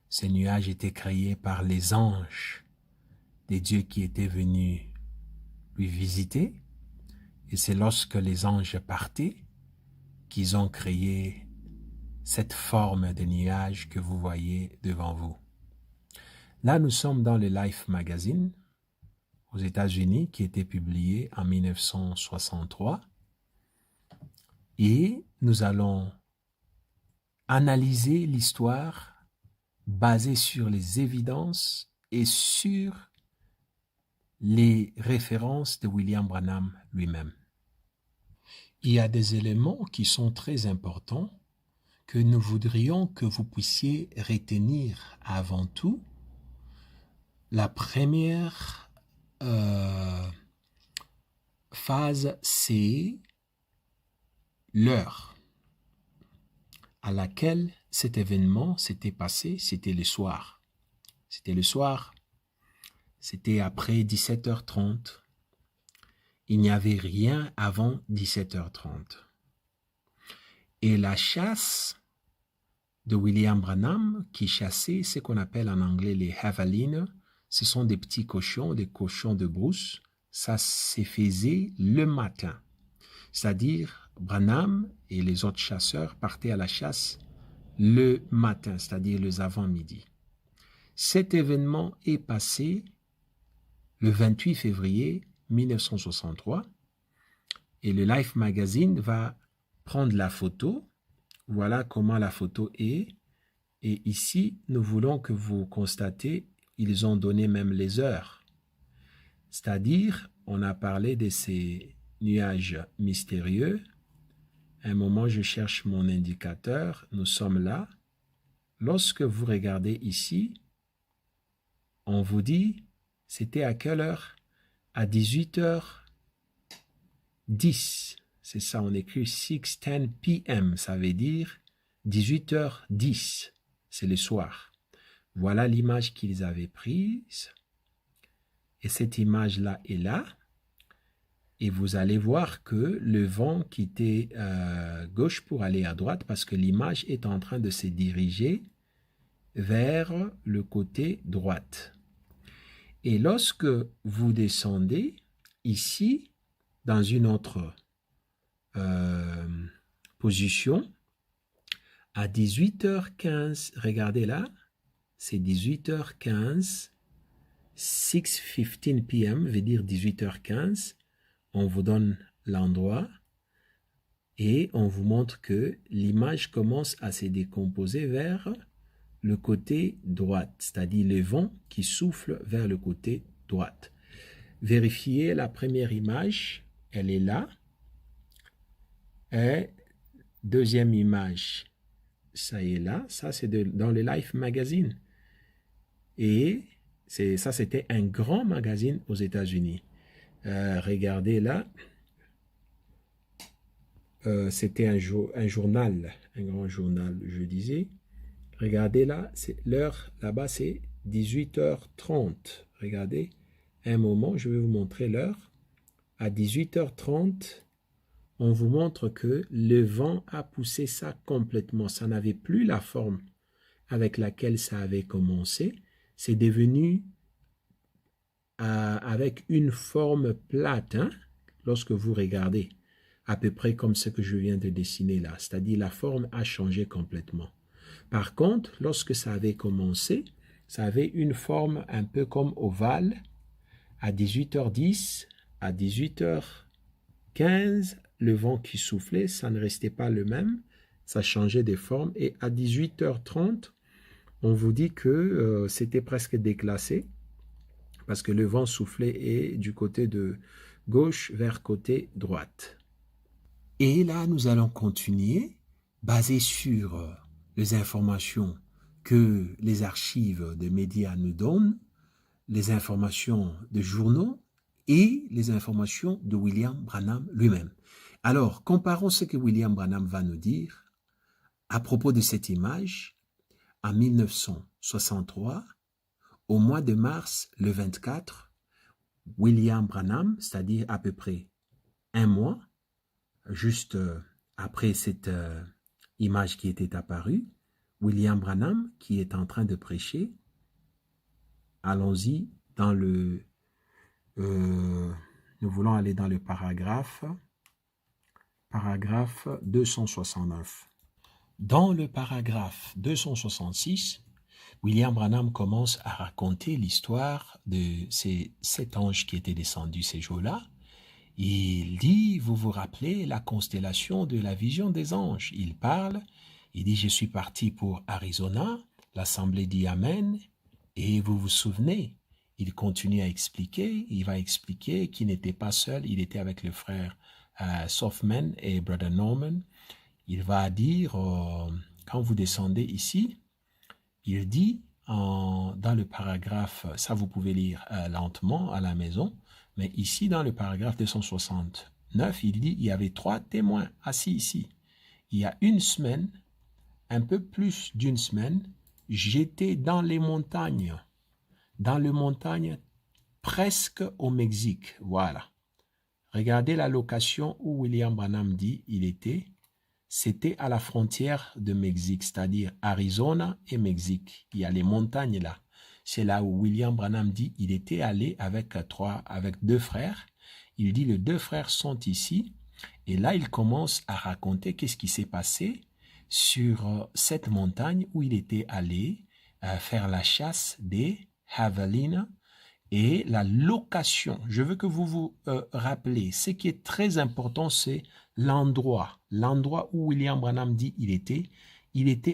ces nuages étaient créés par les anges des dieux qui étaient venus lui visiter, et c'est lorsque les anges partaient qu'ils ont créé cette forme de nuage que vous voyez devant vous. Là, nous sommes dans le Life Magazine aux États-Unis qui était publié en 1963 et nous allons analyser l'histoire basée sur les évidences et sur les références de William Branham lui-même. Il y a des éléments qui sont très importants que nous voudrions que vous puissiez retenir avant tout. La première phase, c'est l'heure à laquelle cet événement s'était passé. C'était le soir. C'était le soir. C'était après 17h30. Il n'y avait rien avant 17h30. Et la chasse de William Branham, qui chassait ce qu'on appelle en anglais les javelines, ce sont des petits cochons, des cochons de brousse. Ça se faisait le matin. C'est-à-dire, Branham et les autres chasseurs partaient à la chasse le matin, c'est-à-dire les avant-midi. Cet événement est passé le 28 février 1963 et le Life Magazine va prendre la photo. Voilà comment la photo est. Et ici, nous voulons que vous constatez, ils ont donné même les heures. C'est-à-dire, on a parlé de ces nuages mystérieux. À un moment, je cherche mon indicateur. Nous sommes là. Lorsque vous regardez ici, on vous dit, c'était à quelle heure? À 18h10. C'est ça, on écrit 6:10 p.m. Ça veut dire 18h10. C'est le soir. Voilà l'image qu'ils avaient prise. Et cette image-là est là. Et vous allez voir que le vent quittait gauche pour aller à droite parce que l'image est en train de se diriger vers le côté droite. Et lorsque vous descendez ici, dans une autre position, à 18h15, regardez là, c'est 18h15, 6:15 p.m. veut dire 18h15, on vous donne l'endroit, Et on vous montre que l'image commence à se décomposer vers le côté droit, c'est-à-dire le vent qui souffle vers le côté droit. Vérifiez la première image, elle est là. Et deuxième image, ça est là. Ça, c'est dans le Life Magazine. Et ça, c'était un grand magazine aux États-Unis. Regardez là. C'était un journal, un grand journal, je disais. Regardez là, l'heure là-bas, c'est 18h30. Regardez, un moment, je vais vous montrer l'heure. À 18h30, on vous montre que le vent a poussé ça complètement. Ça n'avait plus la forme avec laquelle ça avait commencé. C'est devenu avec une forme plate, hein, lorsque vous regardez. À peu près comme ce que je viens de dessiner là, c'est-à-dire la forme a changé complètement. Par contre, lorsque ça avait commencé, ça avait une forme un peu comme ovale. À 18h10, à 18h15, le vent qui soufflait, ça ne restait pas le même, ça changeait de forme. Et à 18h30, on vous dit que c'était presque déclassé parce que le vent soufflait et du côté de gauche vers côté droite. Et là, nous allons continuer, basé sur les informations que les archives des médias nous donnent, les informations de journaux et les informations de William Branham lui-même. Alors, comparons ce que William Branham va nous dire à propos de cette image. En 1963, au mois de mars le 24, William Branham, c'est-à-dire à peu près un mois, juste après cette image qui était apparue, William Branham qui est en train de prêcher. Allons-y dans le... nous voulons aller dans le paragraphe 269. Dans le paragraphe 266, William Branham commence à raconter l'histoire de ces 7 anges qui étaient descendus ces jours-là. Il dit, vous vous rappelez la constellation de la vision des anges. Il parle, il dit, je suis parti pour Arizona, l'assemblée dit Amen, et vous vous souvenez, il continue à expliquer, il va expliquer qu'il n'était pas seul, il était avec le frère Softman et Brother Norman. Il va dire, quand vous descendez ici, il dit, dans le paragraphe, ça vous pouvez lire lentement à la maison, mais ici, dans le paragraphe 269, il dit, il y avait 3 témoins assis ici. Il y a une semaine, un peu plus d'une semaine, j'étais dans les montagnes presque au Mexique. Voilà. Regardez la location où William Branham dit il était. C'était à la frontière de Mexique, c'est-à-dire Arizona et Mexique. Il y a les montagnes là. C'est là où William Branham dit il était allé avec 2 frères. Il dit les 2 frères sont ici. Et là, il commence à raconter qu'est-ce qui s'est passé sur cette montagne où il était allé faire la chasse des javelinas et la location. Je veux que vous vous rappelez, ce qui est très important, c'est l'endroit où William Branham dit il était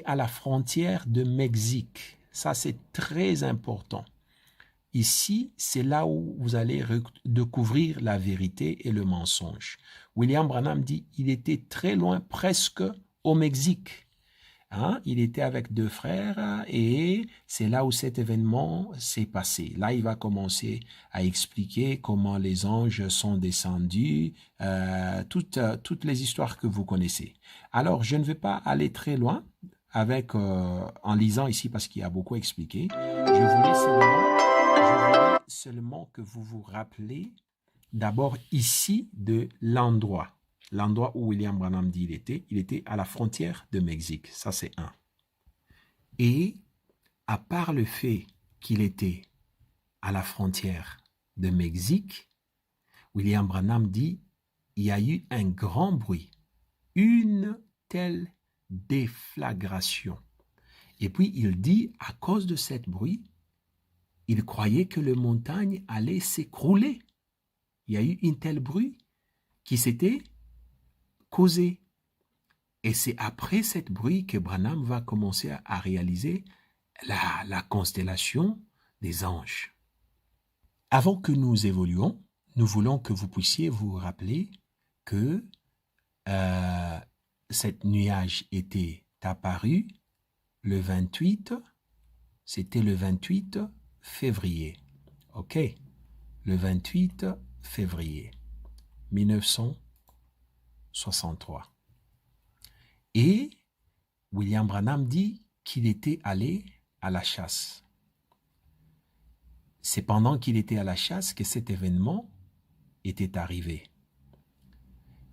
à la frontière de Mexique. Ça, c'est très important. Ici, c'est là où vous allez découvrir la vérité et le mensonge. William Branham dit il était très loin, presque au Mexique. Hein? Il était avec 2 frères et c'est là où cet événement s'est passé. Là, il va commencer à expliquer comment les anges sont descendus, toutes les histoires que vous connaissez. Alors, je ne vais pas aller très loin en lisant ici parce qu'il y a beaucoup expliqué. Je voulais seulement que vous vous rappelez d'abord ici de l'endroit où William Branham dit il était à la frontière de Mexique. Ça, c'est 1. Et à part le fait qu'il était à la frontière de Mexique, William Branham dit il y a eu un grand bruit, une telle déflagration. Et puis il dit à cause de cet bruit, il croyait que la montagne allait s'écrouler. Il y a eu un tel bruit qui s'était causé Et c'est après cette bruit que Branham va commencer à réaliser la constellation des anges. Avant que nous évoluions, nous voulons que vous puissiez vous rappeler que cette nuage était apparu le 28, c'était le 28 février. OK? Le 28 février 1963. Et William Branham dit qu'il était allé à la chasse. C'est pendant qu'il était à la chasse que cet événement était arrivé.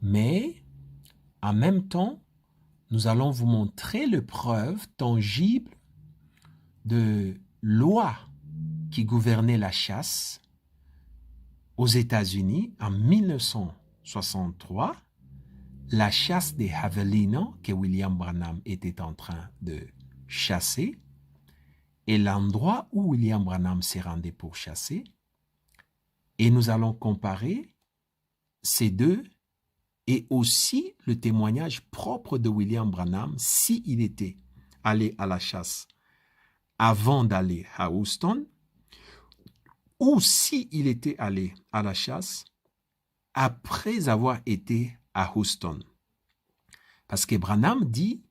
Mais, en même temps, nous allons vous montrer les preuves tangibles de loi qui gouvernait la chasse aux États-Unis en 1963, la chasse des javelinos que William Branham était en train de chasser et l'endroit où William Branham s'est rendu pour chasser. Et nous allons comparer ces deux et aussi le témoignage propre de William Branham s'il était allé à la chasse avant d'aller à Houston ou s'il était allé à la chasse après avoir été à Houston. Parce que Branham dit,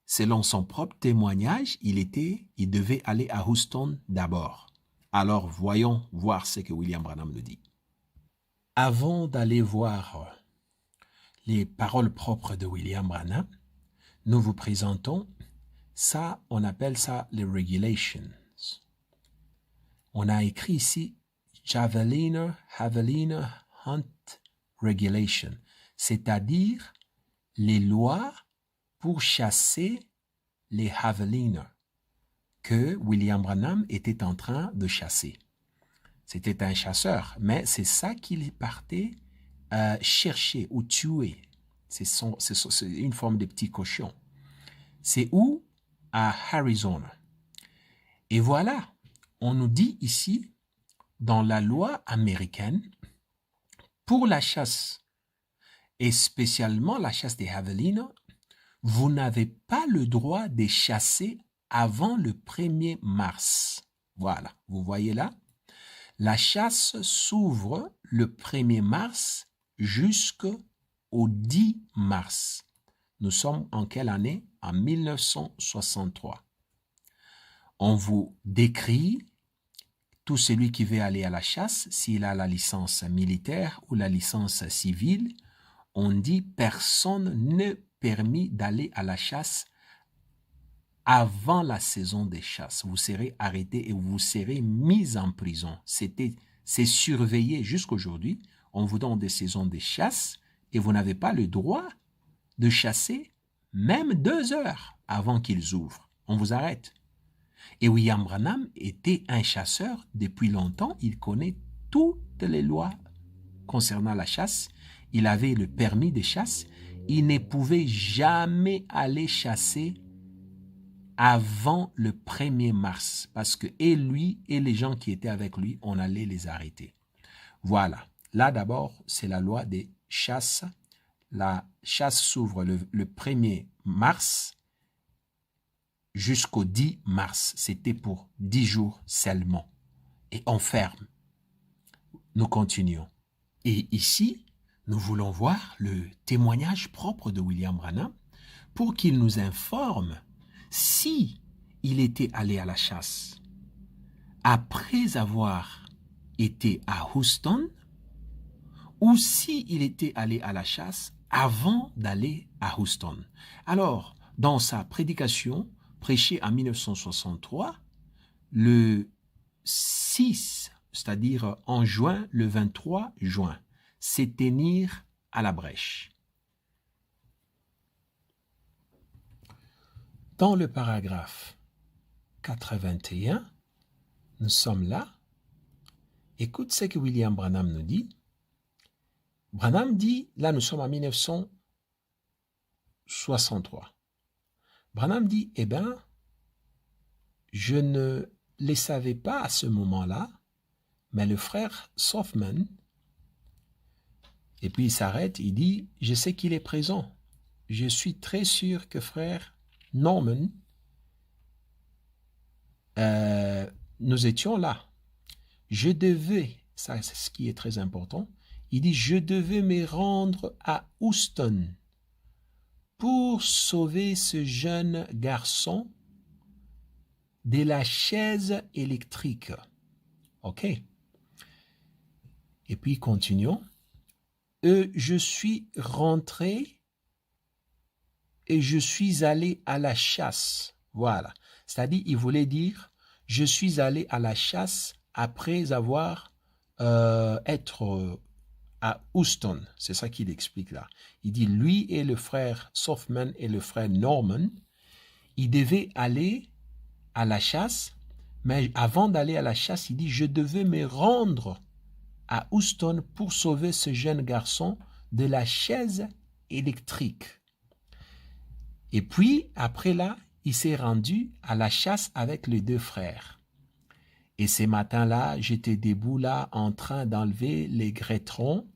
selon son propre témoignage, il devait aller à Houston d'abord. Alors voyons voir ce que William Branham nous dit. Avant d'aller voir les paroles propres de William Branham, nous vous présentons ça, on appelle ça les regulations. On a écrit ici Javeliner Hunt Regulation, c'est-à-dire les lois pour chasser les javeliners que William Branham était en train de chasser. C'était un chasseur, mais c'est ça qu'il partait chercher ou tuer. C'est une forme de petit cochon. C'est où? À Arizona. Et voilà, on nous dit ici, dans la loi américaine, pour la chasse, et spécialement la chasse des javelinos, vous n'avez pas le droit de chasser avant le 1er mars. Voilà, vous voyez là? La chasse s'ouvre le 1er mars jusqu'au 10 mars. Nous sommes en quelle année? En 1963. On vous décrit tout celui qui veut aller à la chasse, s'il a la licence militaire ou la licence civile, on dit personne ne permis d'aller à la chasse avant la saison des chasses. Vous serez arrêté et vous serez mis en prison. C'est surveillé jusqu'aujourd'hui. On vous donne des saisons de chasse et vous n'avez pas le droit de chasser même 2 heures avant qu'ils ouvrent. On vous arrête. Et William Branham était un chasseur depuis longtemps. Il connaît toutes les lois concernant la chasse. Il avait le permis de chasse. Il ne pouvait jamais aller chasser avant le 1er mars parce que et lui et les gens qui étaient avec lui, on allait les arrêter. Voilà. Là d'abord, c'est la loi des chasses. La chasse s'ouvre le 1er mars jusqu'au 10 mars. C'était pour 10 jours seulement. Et on ferme. Nous continuons. Et ici, nous voulons voir le témoignage propre de William Branham pour qu'il nous informe si il était allé à la chasse après avoir été à Houston ou si il était allé à la chasse avant d'aller à Houston. Alors, dans sa prédication prêchée en 1963, le 6, c'est-à-dire en juin, le 23 juin, c'est tenir à la brèche. Dans le paragraphe 81, nous sommes là. Écoute ce que William Branham nous dit. Branham dit, là nous sommes en 1963. Branham dit, eh bien, je ne les savais pas à ce moment-là, mais le frère Softman, et puis il s'arrête, il dit, je sais qu'il est présent. je suis très sûr que frère Norman, nous étions là. Je devais, ça c'est ce qui est très important, il dit, je devais me rendre à Houston pour sauver ce jeune garçon de la chaise électrique. OK. Et puis, continuons. Je suis rentré et je suis allé à la chasse. Voilà. C'est-à-dire, il voulait dire, je suis allé à la chasse après avoir être à Houston. C'est ça qu'il explique là. Il dit, lui et le frère Softman et le frère Norman, ils devaient aller à la chasse, mais avant d'aller à la chasse, il dit, je devais me rendre à Houston pour sauver ce jeune garçon de la chaise électrique. Et puis, après là, il s'est rendu à la chasse avec les deux frères. Et ces matins-là, j'étais debout là, en train d'enlever les grêterons.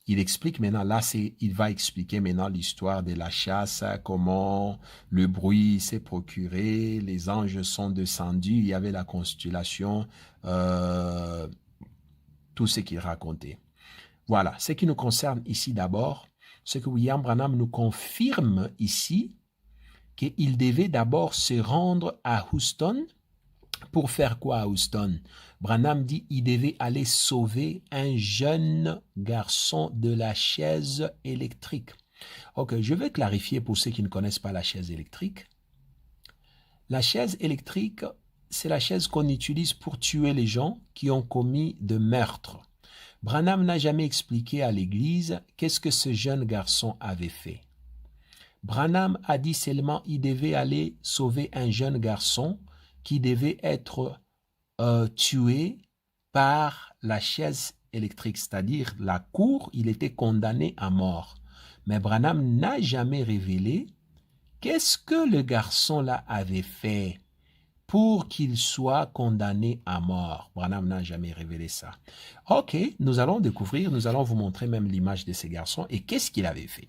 Il explique maintenant, là, il va expliquer maintenant l'histoire de la chasse, comment le bruit s'est procuré, les anges sont descendus, il y avait la constellation, tout ce qu'il racontait. Voilà, ce qui nous concerne ici d'abord, c'est que William Branham nous confirme ici qu'il devait d'abord se rendre à Houston. Pour faire quoi à Houston? Branham dit qu'il devait aller sauver un jeune garçon de la chaise électrique. Ok, je vais clarifier pour ceux qui ne connaissent pas la chaise électrique. La chaise électrique, c'est la chaise qu'on utilise pour tuer les gens qui ont commis de meurtres. Branham n'a jamais expliqué à l'église qu'est-ce que ce jeune garçon avait fait. Branham a dit seulement qu'il devait aller sauver un jeune garçon qui devait être tué par la chaise électrique, c'est-à-dire la cour, il était condamné à mort. Mais Branham n'a jamais révélé qu'est-ce que le garçon-là avait fait pour qu'il soit condamné à mort. Branham n'a jamais révélé ça. Ok, nous allons découvrir, nous allons vous montrer même l'image de ces garçons et qu'est-ce qu'il avait fait.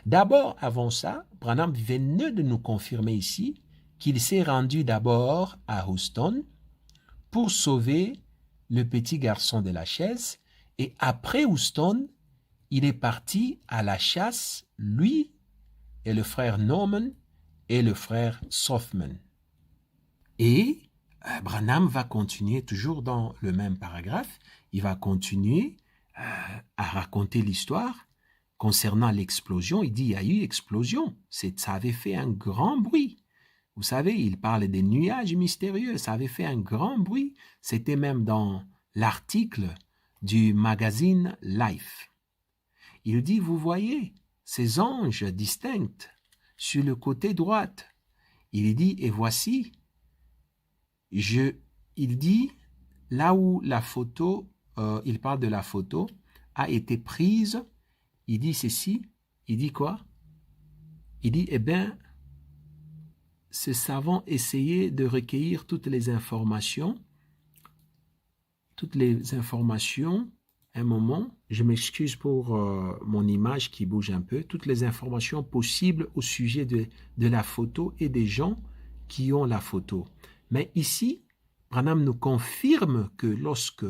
D'abord, avant ça, Branham venait de nous confirmer ici qu'il s'est rendu d'abord à Houston pour sauver le petit garçon de la chaise et après Houston, il est parti à la chasse, lui et le frère Norman et le frère Softman. Et Branham va continuer toujours dans le même paragraphe, il va continuer à raconter l'histoire concernant l'explosion. Il dit il y a eu explosion, ça avait fait un grand bruit. Vous savez, il parle des nuages mystérieux, ça avait fait un grand bruit. C'était même dans l'article du magazine Life. Il dit, vous voyez, ces anges distincts sur le côté droit. Il dit, et voici, il dit, là où la photo, il parle de la photo, a été prise, il dit ceci, il dit quoi? Il dit, eh bien, ces savants essayaient de recueillir toutes les informations. Un moment, je m'excuse pour mon image qui bouge un peu, toutes les informations possibles au sujet de la photo et des gens qui ont la photo. Mais ici, Branham nous confirme que lorsque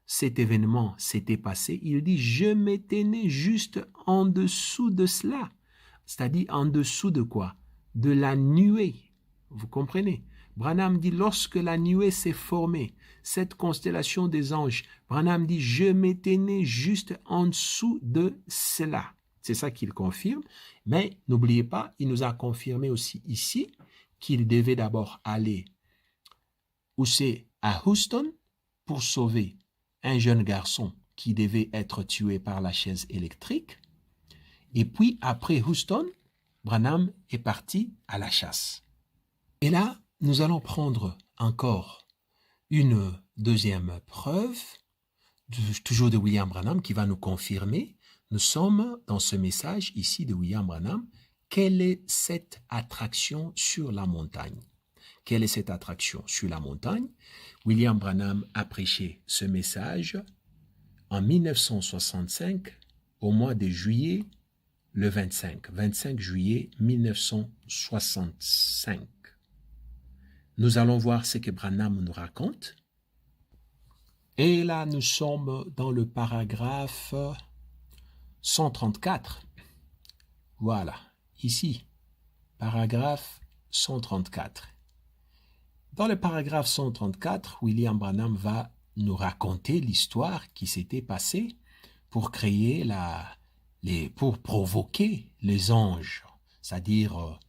cet événement s'était passé, il dit, je me tenais juste en dessous de cela. C'est-à-dire en dessous de quoi? De la nuée. Vous comprenez? Branham dit, lorsque la nuée s'est formée, cette constellation des anges, Branham dit, je me tenais juste en dessous de cela. C'est ça qu'il confirme. Mais n'oubliez pas, il nous a confirmé aussi ici qu'il devait d'abord aller où c'est à Houston pour sauver un jeune garçon qui devait être tué par la chaise électrique. Et puis, après Houston, Branham est parti à la chasse. Et là, nous allons prendre encore une deuxième preuve, toujours de William Branham, qui va nous confirmer. Nous sommes dans ce message ici de William Branham. Quelle est cette attraction sur la montagne? Quelle est cette attraction sur la montagne? William Branham a prêché ce message en 1965, au mois de juillet le 25 juillet 1965. Nous allons voir ce que Branham nous raconte. Et là, nous sommes dans le paragraphe 134. Voilà, ici, paragraphe 134. Dans le paragraphe 134, William Branham va nous raconter l'histoire qui s'était passée pour créer pour provoquer les anges, c'est-à-dire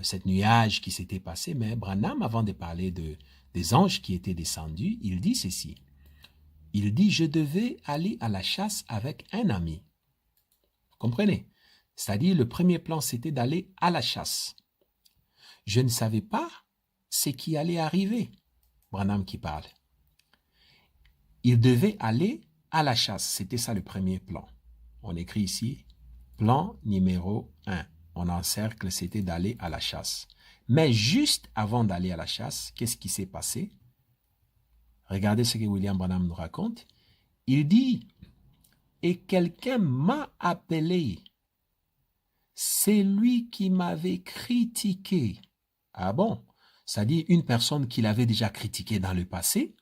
cette nuage qui s'était passé. Mais Branham, avant de parler des anges qui étaient descendus, il dit ceci. Il dit, je devais aller à la chasse avec un ami. Vous comprenez? C'est-à-dire, le premier plan, c'était d'aller à la chasse. Je ne savais pas ce qui allait arriver. Branham qui parle. Il devait aller à la chasse. C'était ça le premier plan. On écrit ici, plan numéro 1. On encercle, c'était d'aller à la chasse. Mais juste avant d'aller à la chasse, qu'est-ce qui s'est passé? Regardez ce que William Branham nous raconte. Il dit, et quelqu'un m'a appelé. C'est lui qui m'avait critiqué. Ah bon? C'est-à-dire une personne qu'il avait déjà critiquée dans le passé.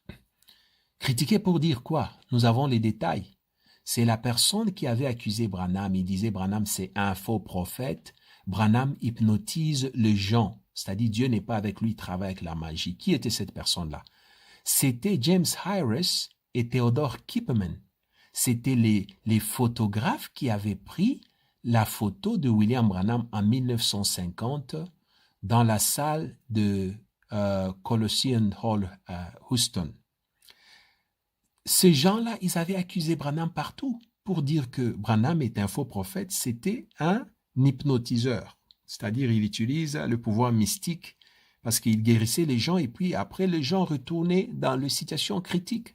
Critiqué pour dire quoi? Nous avons les détails. C'est la personne qui avait accusé Branham. Il disait Branham c'est un faux prophète. Branham hypnotise les gens. C'est-à-dire Dieu n'est pas avec lui, il travaille avec la magie. Qui était cette personne-là? C'était James Harris et Theodore Kipperman. C'était les photographes qui avaient pris la photo de William Branham en 1950 dans la salle de Coliseum Hall Houston. Ces gens-là, ils avaient accusé Branham partout pour dire que Branham est un faux prophète. C'était un hypnotiseur, c'est-à-dire il utilise le pouvoir mystique parce qu'il guérissait les gens et puis après les gens retournaient dans les situations critiques.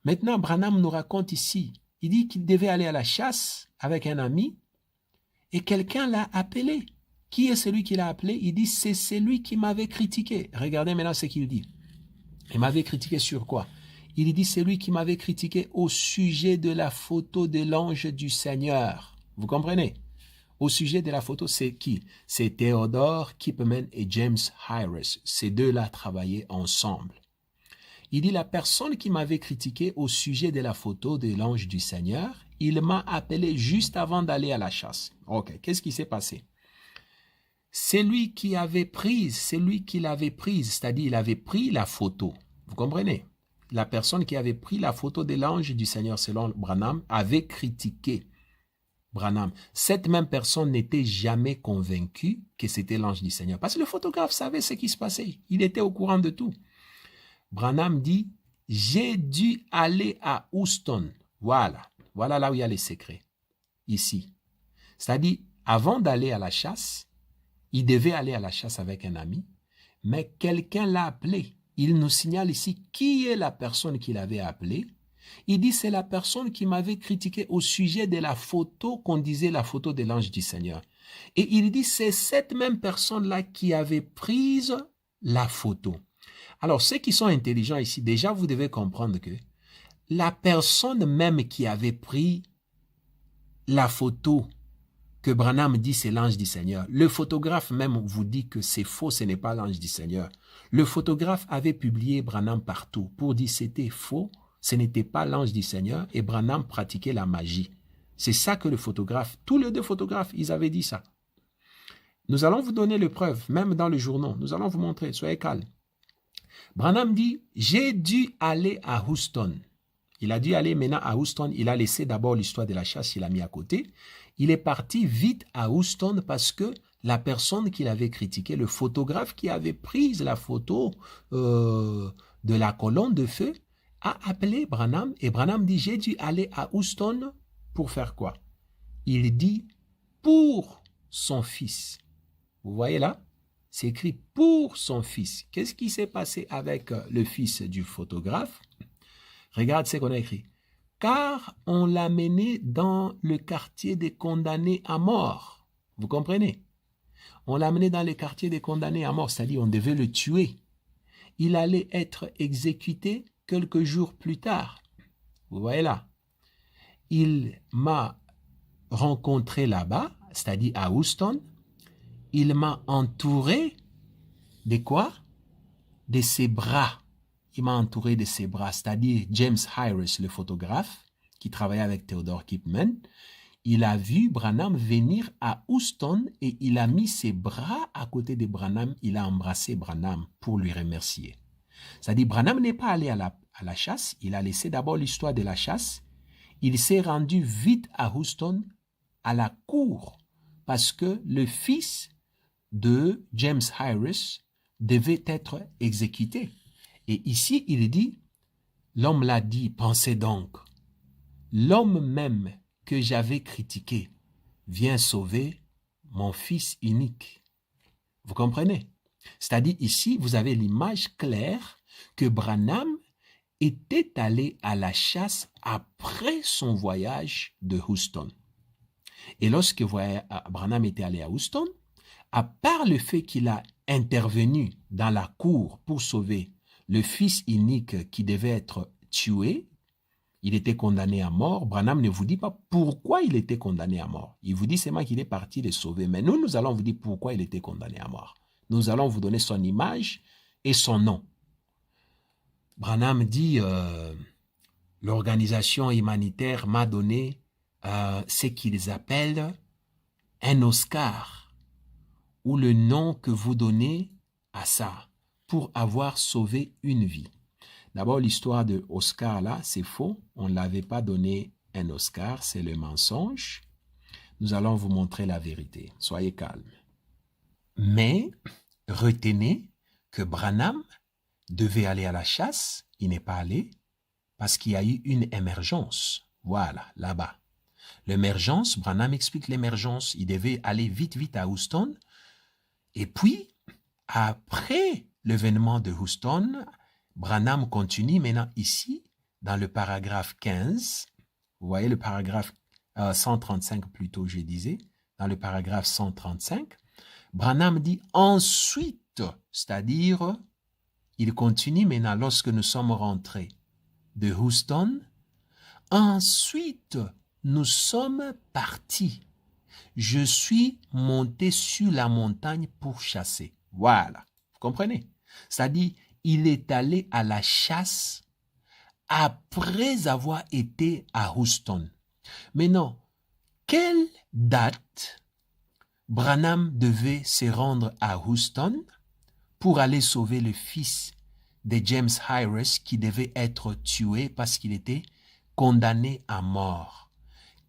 Maintenant, Branham nous raconte ici, il dit qu'il devait aller à la chasse avec un ami et quelqu'un l'a appelé. Qui est celui qui l'a appelé? Il dit, c'est celui qui m'avait critiqué. Regardez maintenant ce qu'il dit. Il m'avait critiqué sur quoi? Il dit, c'est lui qui m'avait critiqué au sujet de la photo de l'ange du Seigneur. Vous comprenez? Au sujet de la photo, c'est qui? C'est Theodore Kipperman et James Harris. Ces deux-là travaillaient ensemble. Il dit, la personne qui m'avait critiqué au sujet de la photo de l'ange du Seigneur, il m'a appelé juste avant d'aller à la chasse. Ok, qu'est-ce qui s'est passé? C'est lui qui l'avait prise, c'est-à-dire il avait pris la photo. Vous comprenez? La personne qui avait pris la photo de l'ange du Seigneur, selon Branham, avait critiqué Branham. Cette même personne n'était jamais convaincue que c'était l'ange du Seigneur. Parce que le photographe savait ce qui se passait. Il était au courant de tout. Branham dit, j'ai dû aller à Houston. Voilà là où il y a les secrets. Ici. C'est-à-dire, avant d'aller à la chasse, il devait aller à la chasse avec un ami, mais quelqu'un l'a appelé. Il nous signale ici qui est la personne qu'il avait appelée. Il dit, c'est la personne qui m'avait critiqué au sujet de la photo qu'on disait la photo de l'ange du Seigneur. Et il dit, c'est cette même personne-là qui avait prise la photo. Alors, ceux qui sont intelligents ici, déjà, vous devez comprendre que la personne même qui avait pris la photo que Branham dit c'est l'ange du Seigneur, le photographe même vous dit que c'est faux, ce n'est pas l'ange du Seigneur. Le photographe avait publié Branham partout pour dire c'était faux, ce n'était pas l'ange du Seigneur et Branham pratiquait la magie. C'est ça que le photographe, tous les deux photographes, ils avaient dit ça. Nous allons vous donner les preuves, même dans le journal. Nous allons vous montrer, soyez calmes. Branham dit, j'ai dû aller à Houston. Il a dû aller maintenant à Houston. Il a laissé d'abord l'histoire de la chasse, il a mis à côté. Il est parti vite à Houston parce que la personne qu'il avait critiqué, le photographe qui avait pris la photo de la colonne de feu, a appelé Branham. Et Branham dit, j'ai dû aller à Houston pour faire quoi? Il dit, pour son fils. Vous voyez là? C'est écrit pour son fils. Qu'est-ce qui s'est passé avec le fils du photographe? Regarde ce qu'on a écrit. Car on l'a mené dans le quartier des condamnés à mort. Vous comprenez? On l'a mené dans le quartier des condamnés à mort, c'est-à-dire on devait le tuer. Il allait être exécuté quelques jours plus tard. Vous voyez là? Il m'a rencontré là-bas, c'est-à-dire à Houston, il m'a entouré de quoi? De ses bras. Il m'a entouré de ses bras, c'est-à-dire James Harris, le photographe, qui travaillait avec Theodore Kipman. Il a vu Branham venir à Houston et il a mis ses bras à côté de Branham. Il a embrassé Branham pour lui remercier. C'est-à-dire, Branham n'est pas allé à la chasse. Il a laissé d'abord l'histoire de la chasse. Il s'est rendu vite à Houston, à la cour, parce que le fils de James Harris devait être exécuté. Et ici, il dit, l'homme l'a dit, pensez donc, l'homme même que j'avais critiqué vient sauver mon fils unique. Vous comprenez? C'est-à-dire ici, vous avez l'image claire que Branham était allé à la chasse après son voyage de Houston. Et lorsque Branham était allé à Houston, à part le fait qu'il a intervenu dans la cour pour sauver le fils unique qui devait être tué, il était condamné à mort. Branham ne vous dit pas pourquoi il était condamné à mort. Il vous dit seulement qu'il est parti le sauver. Mais nous allons vous dire pourquoi il était condamné à mort. Nous allons vous donner son image et son nom. Branham dit, l'organisation humanitaire m'a donné ce qu'ils appellent un Oscar, ou le nom que vous donnez à ça, pour avoir sauvé une vie. D'abord, l'histoire de Oscar, là, c'est faux. On ne l'avait pas donné un Oscar, c'est le mensonge. Nous allons vous montrer la vérité. Soyez calmes. Mais, retenez que Branham devait aller à la chasse. Il n'est pas allé parce qu'il y a eu une émergence. Voilà, là-bas. L'émergence, Branham explique l'émergence. Il devait aller vite à Houston. Et puis, après l'événement de Houston, Branham continue maintenant ici, dans le paragraphe 15. Vous voyez le paragraphe 135 plutôt, je disais. Dans le paragraphe 135, Branham dit ensuite, c'est-à-dire, il continue maintenant lorsque nous sommes rentrés de Houston. Ensuite, nous sommes partis. Je suis monté sur la montagne pour chasser. Voilà, vous comprenez? C'est-à-dire, il est allé à la chasse après avoir été à Houston. Maintenant, quelle date Branham devait se rendre à Houston pour aller sauver le fils de James Harris qui devait être tué parce qu'il était condamné à mort?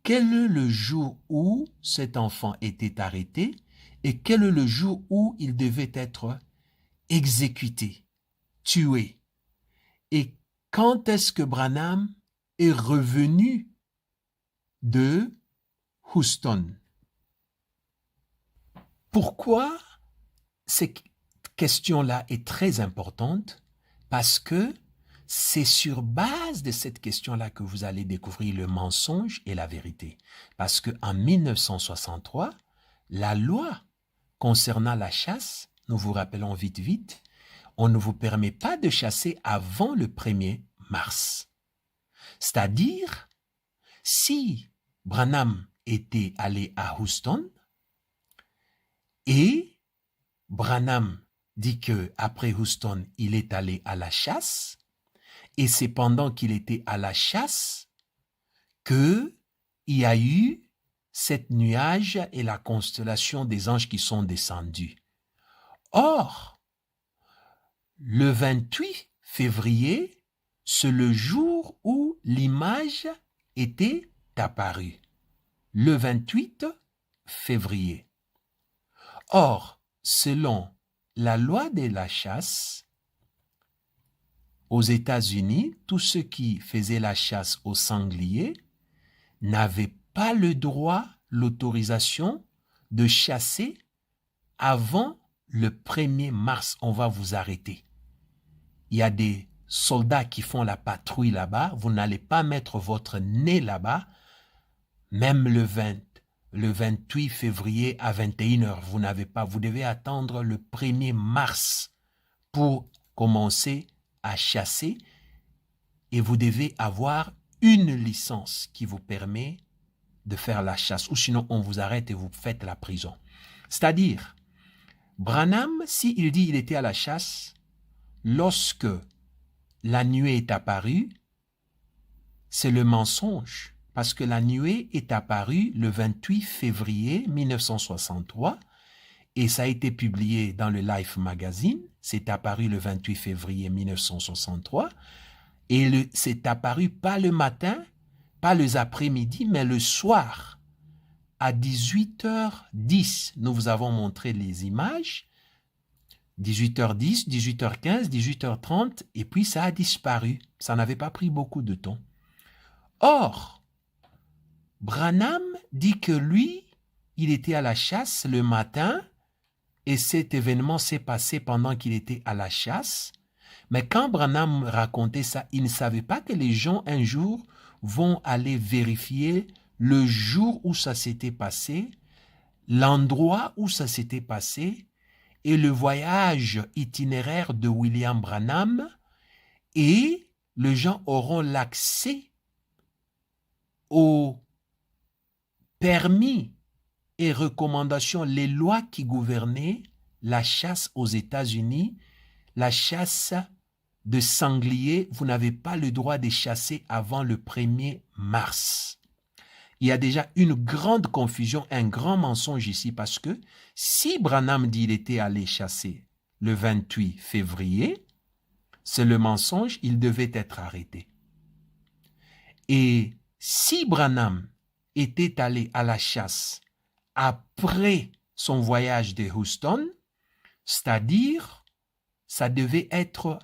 Quel est le jour où cet enfant était arrêté et quel est le jour où il devait être exécuté, tué? Et quand est-ce que Branham est revenu de Houston? Pourquoi cette question-là est très importante? Parce que c'est sur base de cette question-là que vous allez découvrir le mensonge et la vérité. Parce qu'en 1963, la loi concernant la chasse, nous vous rappelons vite, on ne vous permet pas de chasser avant le 1er mars. C'est-à-dire, si Branham était allé à Houston et Branham dit que après Houston, il est allé à la chasse, et c'est pendant qu'il était à la chasse qu'il y a eu cette nuage et la constellation des anges qui sont descendus. Or, le 28 février, c'est le jour où l'image était apparue. Le 28 février. Or, selon la loi de la chasse, aux États-Unis, tous ceux qui faisaient la chasse au sanglier n'avaient pas le droit, l'autorisation de chasser avant le 1er mars. On va vous arrêter. Il y a des soldats qui font la patrouille là-bas. Vous n'allez pas mettre votre nez là-bas. Même le 28 février à 21h, vous n'avez pas. Vous devez attendre le 1er mars pour commencer à chasser et vous devez avoir une licence qui vous permet de faire la chasse, ou sinon on vous arrête et vous faites la prison. C'est-à-dire, Branham, s'il dit qu'il était à la chasse, lorsque la nuée est apparue, c'est le mensonge, parce que la nuée est apparue le 28 février 1963, et ça a été publié dans le Life Magazine, c'est apparu le 28 février 1963, et c'est apparu pas le matin, pas les après-midi, mais le soir, à 18h10. Nous vous avons montré les images, 18h10, 18h15, 18h30, et puis ça a disparu. Ça n'avait pas pris beaucoup de temps. Or, Branham dit que lui, il était à la chasse le matin, et cet événement s'est passé pendant qu'il était à la chasse. Mais quand Branham racontait ça, il ne savait pas que les gens, un jour, vont aller vérifier le jour où ça s'était passé, l'endroit où ça s'était passé, et le voyage itinéraire de William Branham, et les gens auront l'accès aux permis et recommandations, les lois qui gouvernaient la chasse aux États-Unis, la chasse de sangliers. Vous n'avez pas le droit de chasser avant le 1er mars. Il y a déjà une grande confusion, un grand mensonge ici, parce que si Branham dit qu'il était allé chasser le 28 février, c'est le mensonge, il devait être arrêté. Et si Branham était allé à la chasse après son voyage de Houston, c'est-à-dire, ça devait être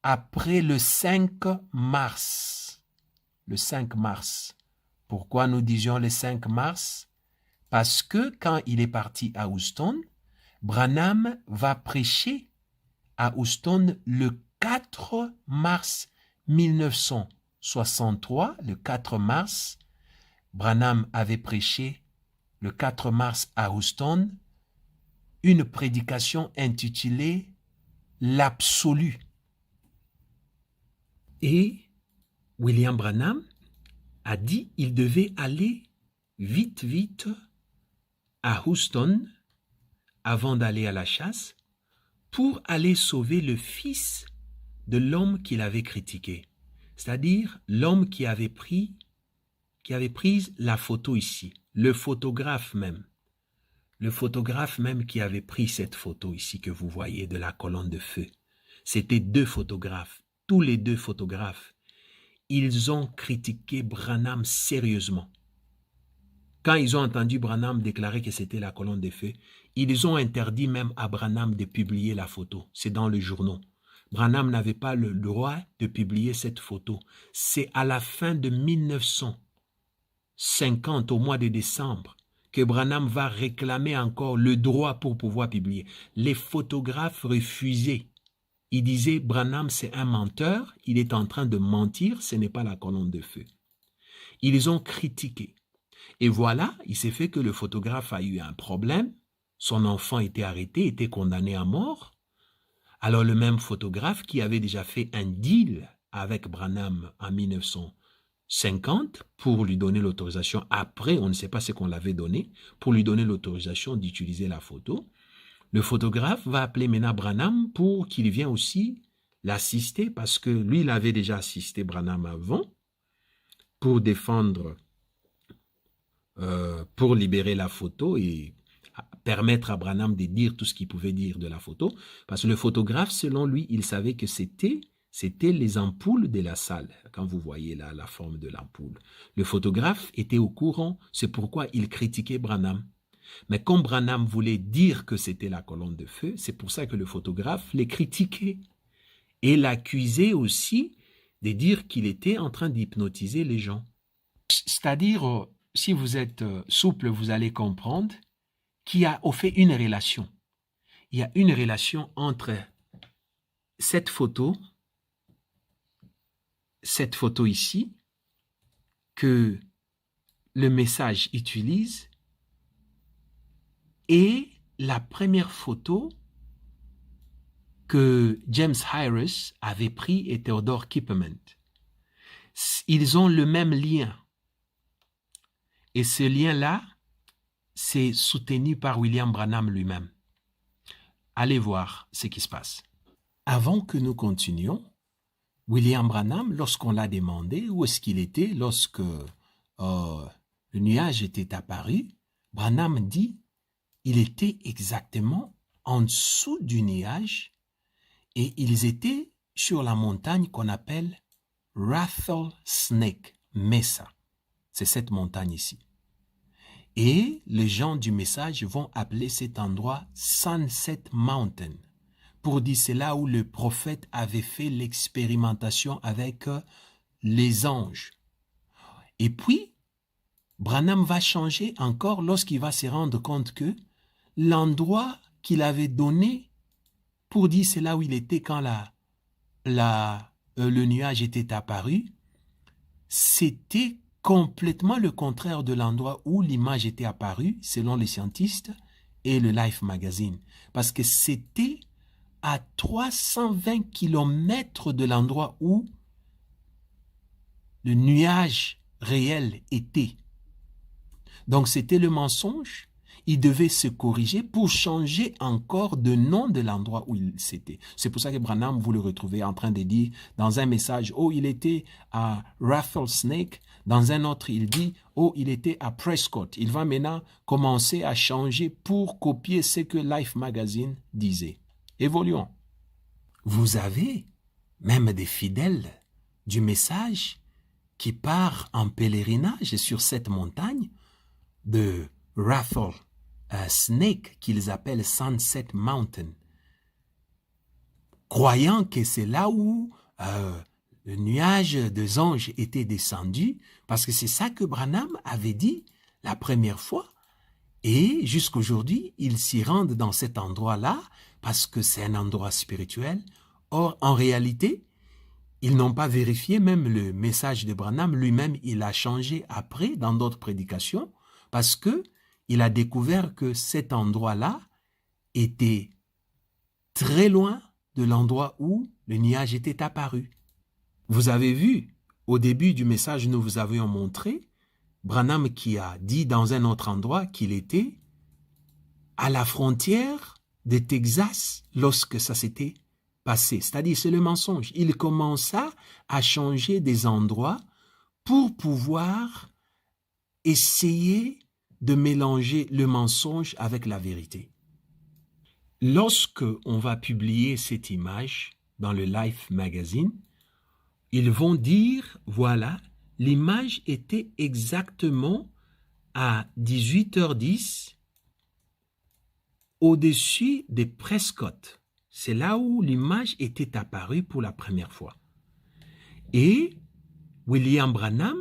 après le 5 mars. Le 5 mars. Pourquoi nous disions le 5 mars? Parce que quand il est parti à Houston, Branham va prêcher à Houston le 4 mars 1963. Le 4 mars, Branham avait prêché le 4 mars à Houston une prédication intitulée « L'absolu ». Et William Branham a dit qu'il devait aller vite à Houston avant d'aller à la chasse pour aller sauver le fils de l'homme qu'il avait critiqué. C'est-à-dire l'homme qui avait pris la photo ici, le photographe même qui avait pris cette photo ici que vous voyez de la colonne de feu. C'était 2 photographes, tous les 2 photographes. Ils ont critiqué Branham sérieusement. Quand ils ont entendu Branham déclarer que c'était la colonne de feu, ils ont interdit même à Branham de publier la photo. C'est dans le journal. Branham n'avait pas le droit de publier cette photo. C'est à la fin de 1950, au mois de décembre, que Branham va réclamer encore le droit pour pouvoir publier. Les photographes refusaient. Ils disaient, Branham c'est un menteur, il est en train de mentir, ce n'est pas la colonne de feu. Ils ont critiqué. Et voilà, il s'est fait que le photographe a eu un problème. Son enfant était arrêté, était condamné à mort. Alors le même photographe qui avait déjà fait un deal avec Branham en 1950 pour lui donner l'autorisation, après on ne sait pas ce qu'on l'avait donné, pour lui donner l'autorisation d'utiliser la photo, le photographe va appeler maintenant Branham pour qu'il vienne aussi l'assister, parce que lui il avait déjà assisté Branham avant pour défendre, pour libérer la photo et permettre à Branham de dire tout ce qu'il pouvait dire de la photo, parce que le photographe, selon lui, il savait que c'était les ampoules de la salle. Quand vous voyez là la forme de l'ampoule, le photographe était au courant, c'est pourquoi il critiquait Branham. Mais comme Branham voulait dire que c'était la colonne de feu, c'est pour ça que le photographe les critiquait et l'accusait aussi de dire qu'il était en train d'hypnotiser les gens. C'est-à-dire, si vous êtes souple, vous allez comprendre qu'il y a au fait une relation. Il y a une relation entre cette photo ici, que le message utilise, et la première photo que James Harris avait pris et Theodore Kipperman. Ils ont le même lien. Et ce lien-là, c'est soutenu par William Branham lui-même. Allez voir ce qui se passe. Avant que nous continuions, William Branham, lorsqu'on l'a demandé où est-ce qu'il était lorsque le nuage était apparu, Branham dit il était exactement en dessous du nuage et ils étaient sur la montagne qu'on appelle Rattlesnake Mesa. C'est cette montagne ici. Et les gens du message vont appeler cet endroit Sunset Mountain. Pour dire c'est là où le prophète avait fait l'expérimentation avec les anges. Et puis, Branham va changer encore lorsqu'il va se rendre compte que l'endroit qu'il avait donné pour dire c'est là où il était quand le nuage était apparu, c'était complètement le contraire de l'endroit où l'image était apparue, selon les scientistes et le Life Magazine. Parce que c'était à 320 km de l'endroit où le nuage réel était. Donc c'était le mensonge. Il devait se corriger pour changer encore de nom de l'endroit où il s'était. C'est pour ça que Branham, vous le retrouvez en train de dire dans un message, oh, il était à Rattlesnake. Dans un autre, il dit, oh, il était à Prescott. Il va maintenant commencer à changer pour copier ce que Life Magazine disait. Évoluons. Vous avez même des fidèles du message qui partent en pèlerinage sur cette montagne de Rattlesnake qu'ils appellent Sunset Mountain, croyant que c'est là où le nuage des anges était descendu, parce que c'est ça que Branham avait dit la première fois. Et jusqu'aujourd'hui, ils s'y rendent dans cet endroit-là parce que c'est un endroit spirituel. Or, en réalité, ils n'ont pas vérifié même le message de Branham. Lui-même, il a changé après dans d'autres prédications parce que il a découvert que cet endroit-là était très loin de l'endroit où le nuage était apparu. Vous avez vu, au début du message, nous vous avions montré Branham qui a dit dans un autre endroit qu'il était à la frontière de Texas lorsque ça s'était passé. C'est-à-dire, c'est le mensonge. Il commença à changer des endroits pour pouvoir essayer de mélanger le mensonge avec la vérité. Lorsque on va publier cette image dans le Life Magazine, ils vont dire, voilà, l'image était exactement à 18h10 au-dessus de Prescott. C'est là où l'image était apparue pour la première fois. Et William Branham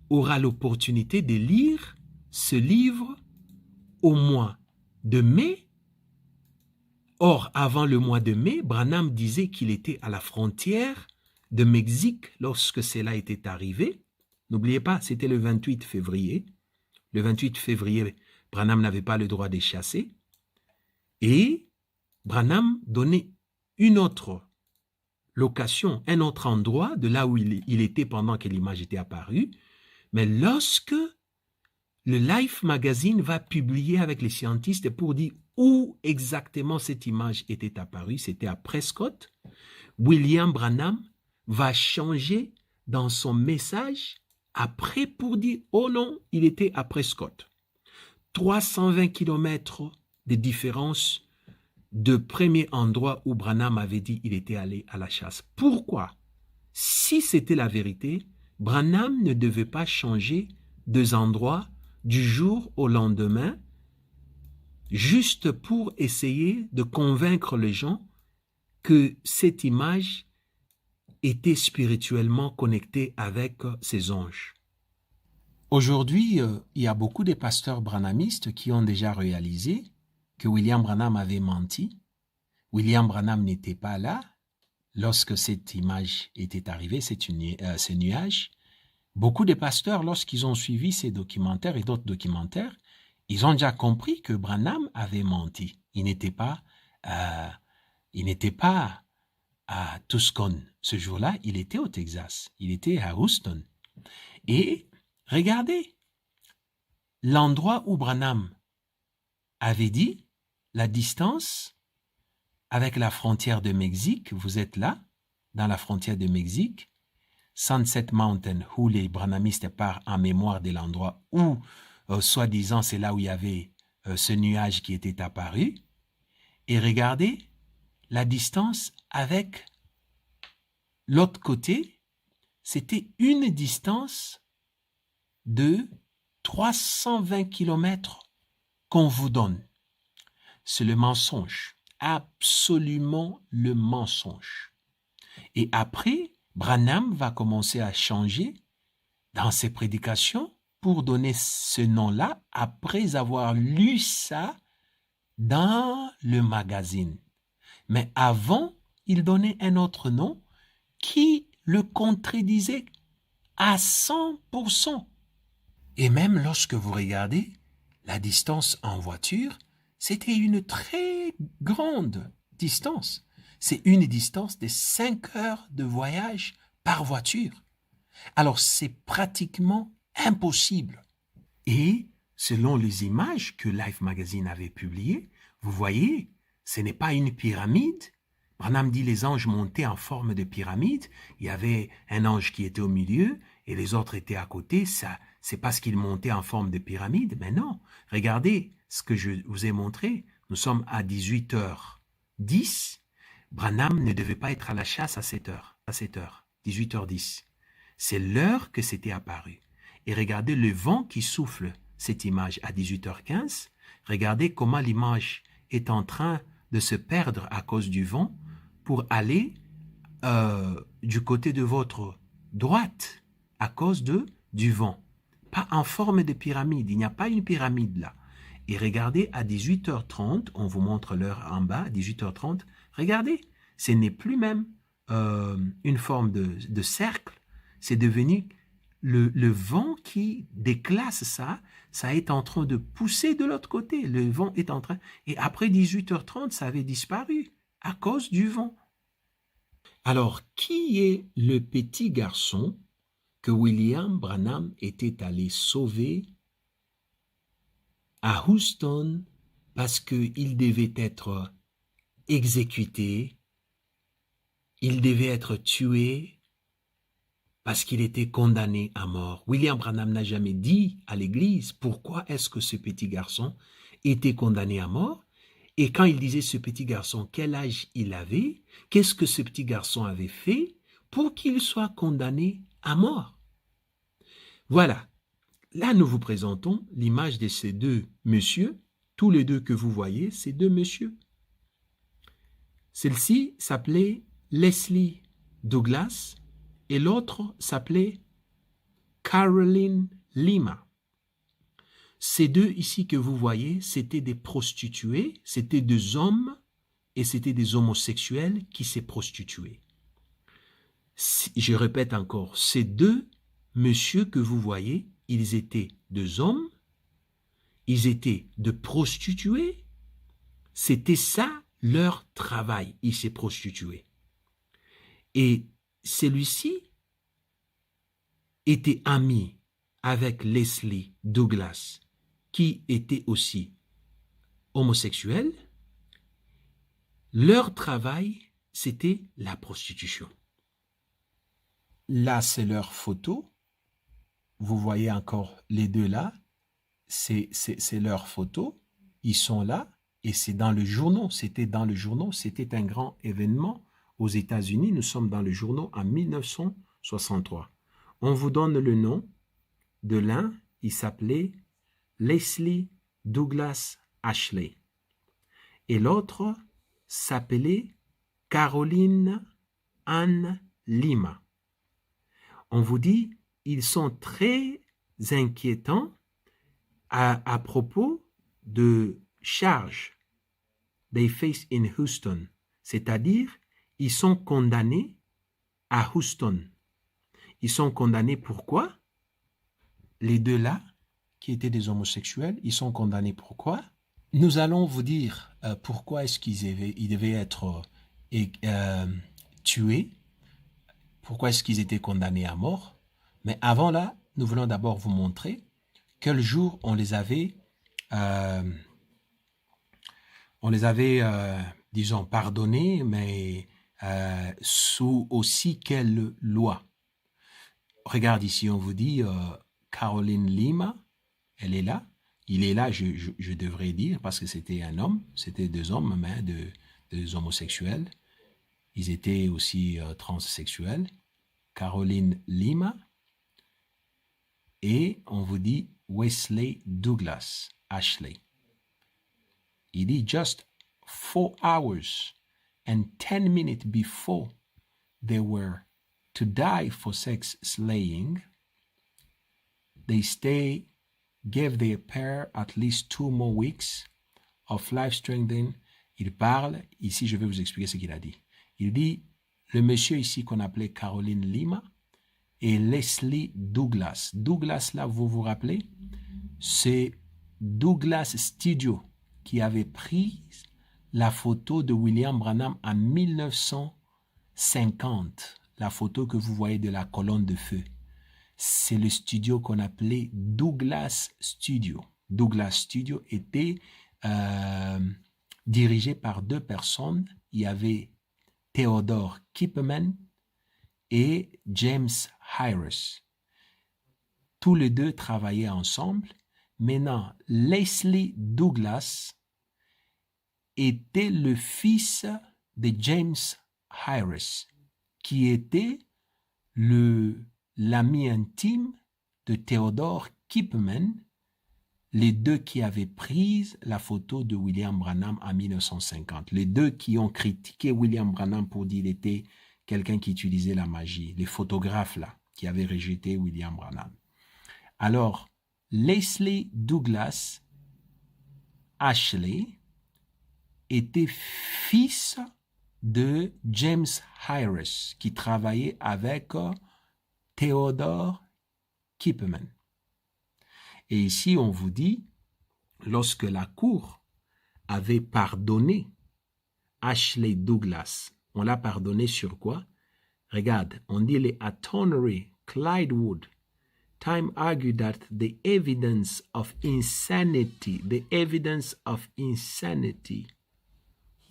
aura l'opportunité de lire ce livre au mois de mai. Or, avant le mois de mai, Branham disait qu'il était à la frontière de Mexique lorsque cela était arrivé. N'oubliez pas, c'était le 28 février. Le 28 février, Branham n'avait pas le droit de chasser. Et Branham donnait une autre location, un autre endroit de là où il était pendant que l'image était apparue. Mais lorsque le Life Magazine va publier avec les scientistes pour dire où exactement cette image était apparue, c'était à Prescott, William Branham va changer dans son message après pour dire « Oh non, il était à Prescott ». 320 km de différence de premier endroit où Branham avait dit il était allé à la chasse. Pourquoi? Si c'était la vérité, Branham ne devait pas changer deux endroits du jour au lendemain juste pour essayer de convaincre les gens que cette image était spirituellement connectée avec ces anges. Aujourd'hui, il y a beaucoup de pasteurs branhamistes qui ont déjà réalisé que William Branham avait menti. William Branham n'était pas là lorsque cette image était arrivée, ces nuages. Beaucoup de pasteurs, lorsqu'ils ont suivi ces documentaires et d'autres documentaires, ils ont déjà compris que Branham avait menti. Il n'était pas à Tucson. Ce jour-là, il était au Texas. Il était à Houston. Et regardez, l'endroit où Branham avait dit, la distance avec la frontière de Mexique, vous êtes là, dans la frontière de Mexique, Sunset Mountain, où les branhamistes parlent en mémoire de l'endroit où, soi-disant, c'est là où il y avait ce nuage qui était apparu. Et regardez la distance avec l'autre côté, c'était une distance de 320 km qu'on vous donne. C'est le mensonge, absolument le mensonge. Et après, Branham va commencer à changer dans ses prédications pour donner ce nom-là après avoir lu ça dans le magazine. Mais avant, il donnait un autre nom qui le contredisait à 100%. Et même lorsque vous regardez la distance en voiture, c'était une très grande distance. C'est une distance de 5 heures de voyage par voiture. Alors, c'est pratiquement impossible. Et selon les images que Life Magazine avait publiées, vous voyez, ce n'est pas une pyramide. Branham dit les anges montaient en forme de pyramide. Il y avait un ange qui était au milieu et les autres étaient à côté. Ça, c'est parce qu'ils montaient en forme de pyramide. Mais non, regardez ce que je vous ai montré. Nous sommes à 18h10. Branham ne devait pas être à la chasse à 7h, 18h10. C'est l'heure que c'était apparu. Et regardez le vent qui souffle cette image à 18h15. Regardez comment l'image est en train de se perdre à cause du vent pour aller du côté de votre droite à cause du vent. Pas en forme de pyramide, il n'y a pas une pyramide là. Et regardez à 18h30, on vous montre l'heure en bas, à 18h30, regardez, ce n'est plus même une forme de cercle, c'est devenu le vent qui déclasse ça est en train de pousser de l'autre côté, le vent est en train, et après 18h30, ça avait disparu à cause du vent. Alors, qui est le petit garçon que William Branham était allé sauver à Houston parce qu'il devait être exécuté, il devait être tué parce qu'il était condamné à mort. William Branham n'a jamais dit à l'Église pourquoi est-ce que ce petit garçon était condamné à mort. Et quand il disait ce petit garçon, quel âge il avait, qu'est-ce que ce petit garçon avait fait pour qu'il soit condamné à mort. Voilà. Là, nous vous présentons l'image de ces deux messieurs. Tous les deux que vous voyez, ces deux messieurs. Celle-ci s'appelait Leslie Douglas et l'autre s'appelait Caroline Lima. Ces deux ici que vous voyez, c'était des prostituées, c'était des hommes et c'était des homosexuels qui s'est prostitués. Je répète encore, ces deux messieurs que vous voyez, ils étaient deux hommes, ils étaient de prostituées, c'était ça leur travail, ils s'est prostitués. Et celui-ci était ami avec Leslie Douglas, qui était aussi homosexuel. Leur travail, c'était la prostitution. Là, c'est leur photo. Vous voyez encore les deux là. C'est leur photo. Ils sont là. Et c'est dans le journal. C'était dans le journal. C'était un grand événement aux États-Unis. Nous sommes dans le journal en 1963. On vous donne le nom de l'un. Il s'appelait Leslie Douglas Ashley. Et l'autre s'appelait Caroline Ann Lima. On vous dit, ils sont très inquiétants à propos de charges they face in Houston, c'est-à-dire ils sont condamnés à Houston. Ils sont condamnés pourquoi? Les deux là, qui étaient des homosexuels, ils sont condamnés pourquoi? Nous allons vous dire pourquoi est-ce qu'ils devaient être tués, pourquoi est-ce qu'ils étaient condamnés à mort. Mais avant là, nous voulons d'abord vous montrer quel jour on les avait, disons, pardonnés, mais sous aussi quelle loi? Regarde ici, on vous dit Caroline Lima, elle est là. Il est là, je devrais dire, parce que c'était un homme, c'était deux hommes, mais deux homosexuels. Ils étaient aussi transsexuels. Caroline Lima. Et on vous dit Wesley Douglas, Ashley. Il dit just 4 hours and 10 minutes before they were to die for sex slaying, they gave their pair at least 2 more weeks of life strengthening. Il parle, ici je vais vous expliquer ce qu'il a dit. Il dit, le monsieur ici qu'on appelait Caroline Lima et Leslie Douglas. Douglas là, vous vous rappelez, c'est Douglas Studio qui avait pris la photo de William Branham en 1950. La photo que vous voyez de la colonne de feu. C'est le studio qu'on appelait Douglas Studio. Douglas Studio était dirigé par 2 personnes. Il y avait Theodore Kipperman et James Harris. Tous les deux travaillaient ensemble. Maintenant, Leslie Douglas était le fils de James Harris, qui était l'ami intime de Theodore Kipperman, les deux qui avaient pris la photo de William Branham en 1950. Les deux qui ont critiqué William Branham pour dire qu'il était quelqu'un qui utilisait la magie. Les photographes là, qui avaient rejeté William Branham. Alors, Leslie Douglas Ashley était fils de James Harris, qui travaillait avec Theodore Kipperman. Et ici, on vous dit, lorsque la cour avait pardonné Ashley Douglas, on l'a pardonné sur quoi? Regarde, on dit les attorney Clyde Wood time argued that the evidence of insanity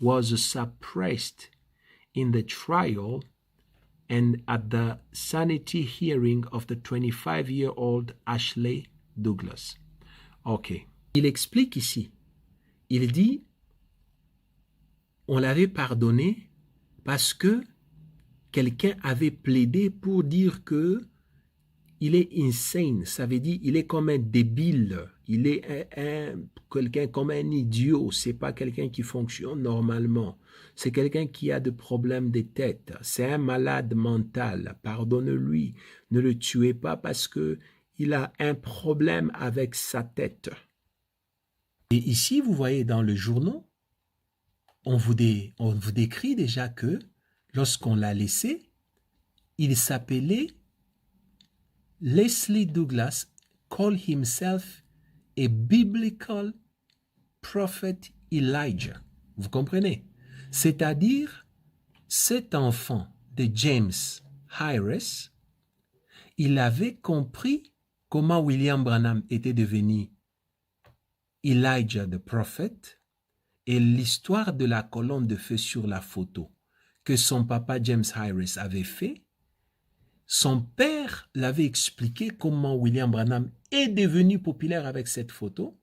was suppressed in the trial and at the sanity hearing of the 25-year-old Ashley Douglas. Ok. Il explique ici. Il dit, on l'avait pardonné parce que quelqu'un avait plaidé pour dire que il est insane. Ça veut dire il est comme un débile. Il est quelqu'un comme un idiot. C'est pas quelqu'un qui fonctionne normalement. C'est quelqu'un qui a des problèmes de tête. C'est un malade mental. Pardonne-lui. Ne le tuez pas parce que il a un problème avec sa tête. Et ici, vous voyez dans le journal, on vous décrit déjà que lorsqu'on l'a laissé, il s'appelait Leslie Douglas, called himself a biblical prophet Elijah. Vous comprenez? C'est-à-dire, cet enfant de James Harris, il avait compris comment William Branham était devenu Elijah the prophet et l'histoire de la colonne de feu sur la photo que son papa James Harris avait fait. Son père l'avait expliqué comment William Branham est devenu populaire avec cette photo.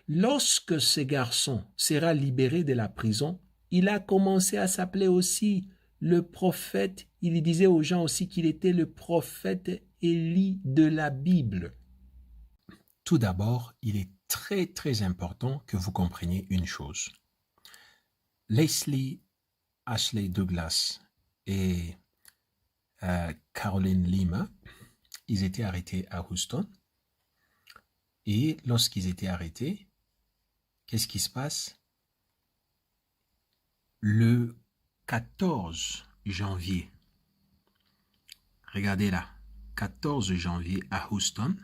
Lorsque ce garçon sera libéré de la prison, il a commencé à s'appeler aussi le prophète. Il disait aux gens aussi qu'il était le prophète Élie de la Bible. Tout d'abord, il est très très important que vous compreniez une chose. Leslie Ashley Douglas et Caroline Lima, ils étaient arrêtés à Houston. Et lorsqu'ils étaient arrêtés, qu'est-ce qui se passe? Le 14 janvier, regardez là, 14 janvier à Houston,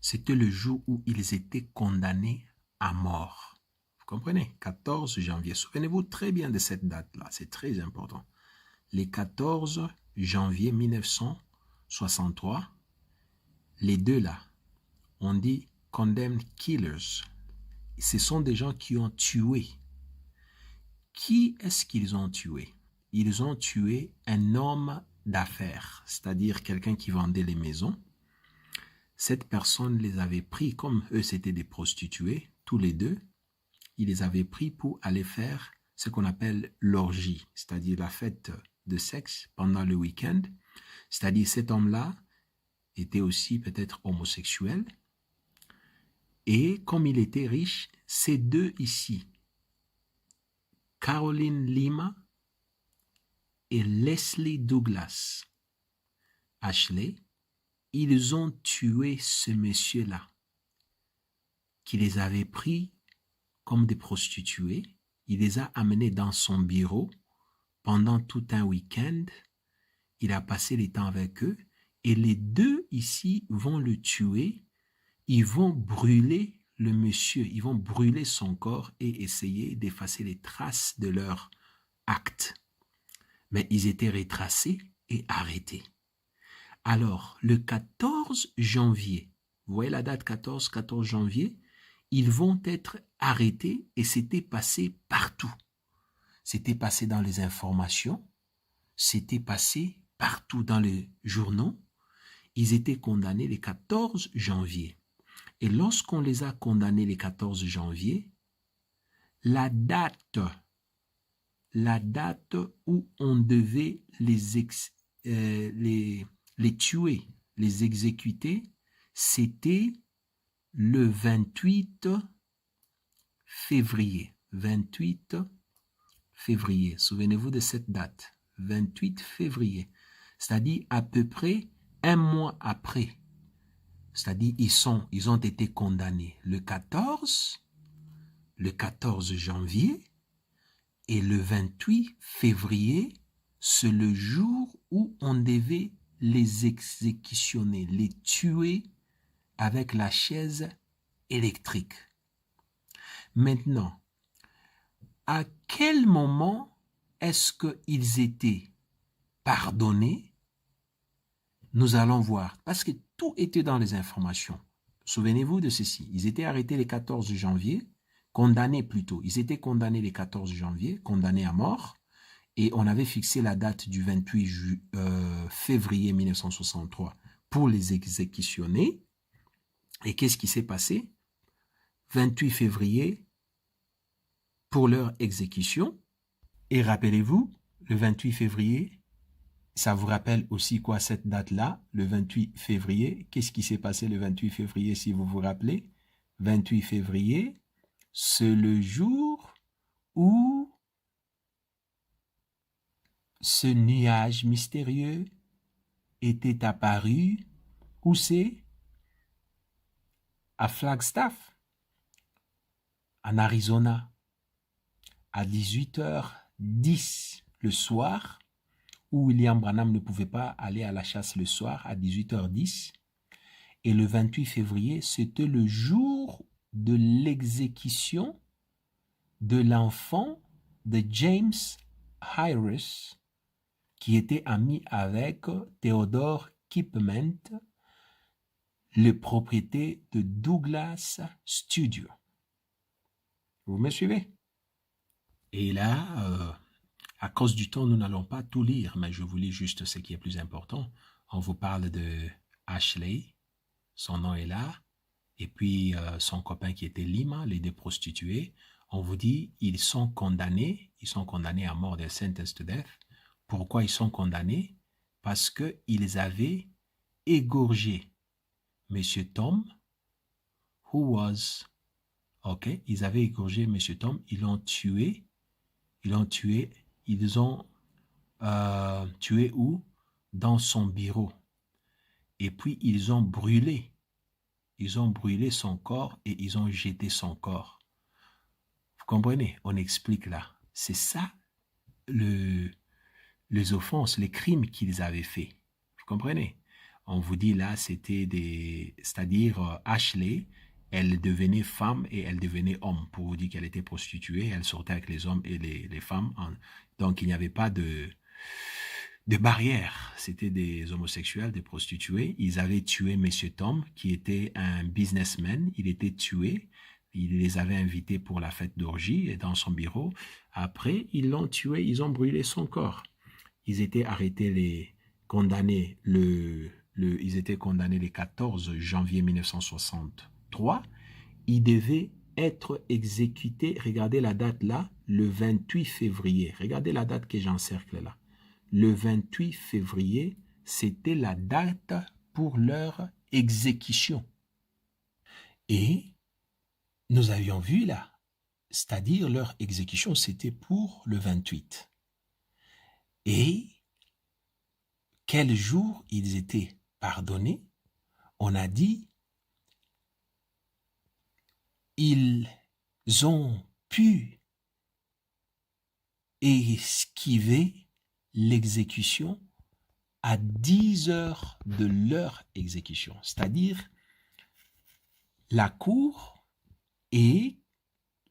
c'était le jour où ils étaient condamnés à mort. Vous comprenez? 14 janvier. Souvenez-vous très bien de cette date-là, c'est très important. Les 14 janvier 1963, les deux là on dit condemned killers. Ce sont des gens qui ont tué. Qui est-ce qu'ils ont tué? Ils ont tué un homme d'affaires, c'est-à-dire quelqu'un qui vendait les maisons. Cette personne les avait pris, comme eux c'était des prostituées, tous les deux, il les avait pris pour aller faire ce qu'on appelle l'orgie, c'est-à-dire la fête de sexe pendant le week-end. C'est-à-dire cet homme-là était aussi peut-être homosexuel. Et comme il était riche, ces deux ici, Caroline Lima et Leslie Douglas, Ashley, ils ont tué ce monsieur-là, qui les avait pris comme des prostituées. Il les a amenés dans son bureau pendant tout un week-end. Il a passé le temps avec eux et les deux ici vont le tuer. Ils vont brûler le monsieur, ils vont brûler son corps et essayer d'effacer les traces de leur acte. Mais ils étaient retracés et arrêtés. Alors, le 14 janvier, vous voyez la date 14 janvier, ils vont être arrêtés et c'était passé partout. C'était passé dans les informations, c'était passé partout dans les journaux. Ils étaient condamnés le 14 janvier. Et lorsqu'on les a condamnés le 14 janvier, la date où on devait les tuer, les exécuter, c'était le 28 février. 28 février. Souvenez-vous de cette date. 28 février. C'est-à-dire à peu près un mois après. C'est-à-dire ils ont été condamnés le 14 janvier et le 28 février, c'est le jour où on devait les exécutionner, les tuer avec la chaise électrique. Maintenant, à quel moment est-ce qu'ils étaient pardonnés? Nous allons voir, parce que tout était dans les informations. Souvenez-vous de ceci, ils étaient arrêtés le 14 janvier, condamnés plutôt. Ils étaient condamnés le 14 janvier, condamnés à mort, et on avait fixé la date du 28 février 1963 pour les exécutionner. Et qu'est-ce qui s'est passé? 28 février pour leur exécution. Et rappelez-vous, le 28 février, ça vous rappelle aussi quoi cette date-là, le 28 février? Qu'est-ce qui s'est passé le 28 février si vous vous rappelez? 28 février, c'est le jour où ce nuage mystérieux était apparu. Où c'est? À Flagstaff, en Arizona, à 18h10 le soir, où William Branham ne pouvait pas aller à la chasse le soir à 18h10. Et le 28 février, c'était le jour de l'exécution de l'enfant de James Harris, qui était ami avec Theodore Kipment, le propriétaire de Douglas Studio. Vous me suivez? Et là, à cause du temps, nous n'allons pas tout lire, mais je vous lis juste ce qui est plus important. On vous parle de Ashley, son nom est là, et puis son copain qui était Lima, les deux prostituées. On vous dit, ils sont condamnés à mort, they're sentenced to death. Pourquoi ils sont condamnés? Parce qu'ils avaient égorgé M. Tom, ils avaient égorgé M. Tom, ils l'ont tué où? Dans son bureau. Et puis ils ont brûlé son corps et ils ont jeté son corps. Vous comprenez? On explique là. C'est ça les offenses, les crimes qu'ils avaient faits. Vous comprenez? On vous dit là, c'est-à-dire Ashley, elle devenait femme et elle devenait homme. Pour vous dire qu'elle était prostituée, elle sortait avec les hommes et les femmes. Donc il n'y avait pas de de barrières. C'était des homosexuels, des prostituées. Ils avaient tué M. Tom, qui était un businessman. Il était tué. Il les avait invités pour la fête d'orgie et dans son bureau. Après, ils l'ont tué, ils ont brûlé son corps. Ils étaient arrêtés, condamnés ils étaient condamnés le 14 janvier 1963. Ils devaient être exécutés, regardez la date là, le 28 février. Regardez la date que j'encercle là. Le 28 février, c'était la date pour leur exécution. Et nous avions vu là, c'est-à-dire leur exécution, c'était pour le 28. Et quel jour ils étaient pardonnés? On a dit, ils ont pu esquiver l'exécution à 10 heures de leur exécution. C'est-à-dire, la cour et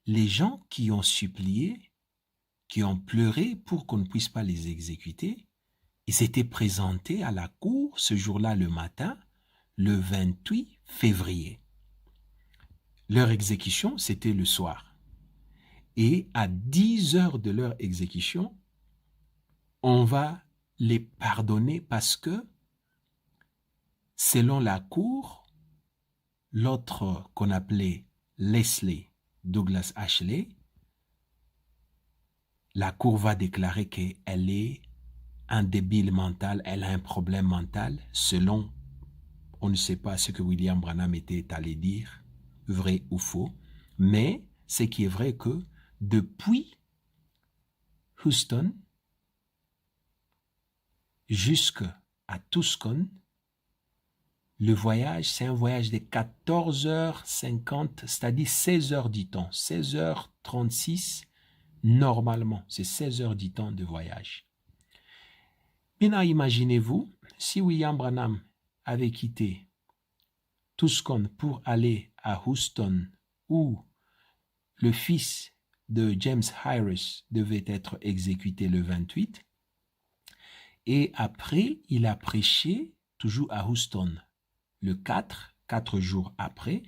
les gens qui ont supplié, qui ont pleuré pour qu'on ne puisse pas les exécuter, ils s'étaient présentés à la cour ce jour-là le matin, le 28 février. Leur exécution, c'était le soir. Et à 10 heures de leur exécution, on va les pardonner parce que, selon la cour, l'autre qu'on appelait Leslie Douglas Ashley, la cour va déclarer qu'elle est un débile mental, elle a un problème mental, selon, on ne sait pas ce que William Branham était allé dire, vrai ou faux, mais ce qui est vrai que depuis Houston jusqu'à Tucson, le voyage, c'est un voyage de 14h50, c'est-à-dire 16 heures du temps, 16h36, normalement, c'est 16 heures du temps de voyage. Maintenant, imaginez-vous, si William Branham avait quitté Tucson pour aller à Houston, où le fils de James Harris devait être exécuté le 28, et après, il a prêché toujours à Houston. Le 4 jours après,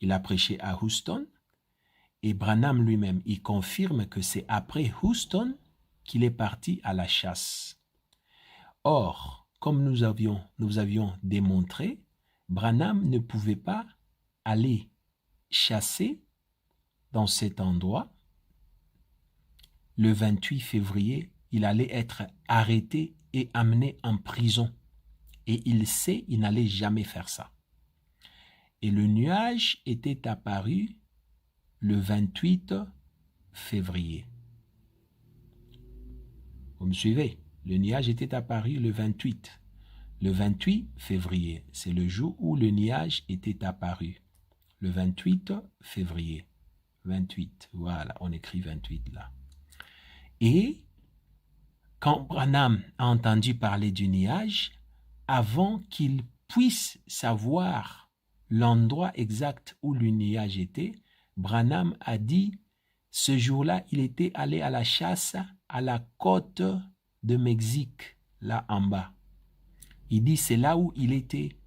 il a prêché à Houston, et Branham lui-même, il confirme que c'est après Houston qu'il est parti à la chasse. Or, comme nous avions démontré, Branham ne pouvait pas aller chasser dans cet endroit. Le 28 février, il allait être arrêté et amené en prison. Et il sait, il n'allait jamais faire ça. Et le nuage était apparu le 28 février. Vous me suivez? Le nuage était apparu le 28. Le 28 février, c'est le jour où le nuage était apparu. Le 28 février. 28, voilà, on écrit 28 là. Et quand Branham a entendu parler du nuage, avant qu'il puisse savoir l'endroit exact où le nuage était, Branham a dit, ce jour-là, il était allé à la chasse à la côte de Mexique, là en bas. Il dit, c'est là où il était.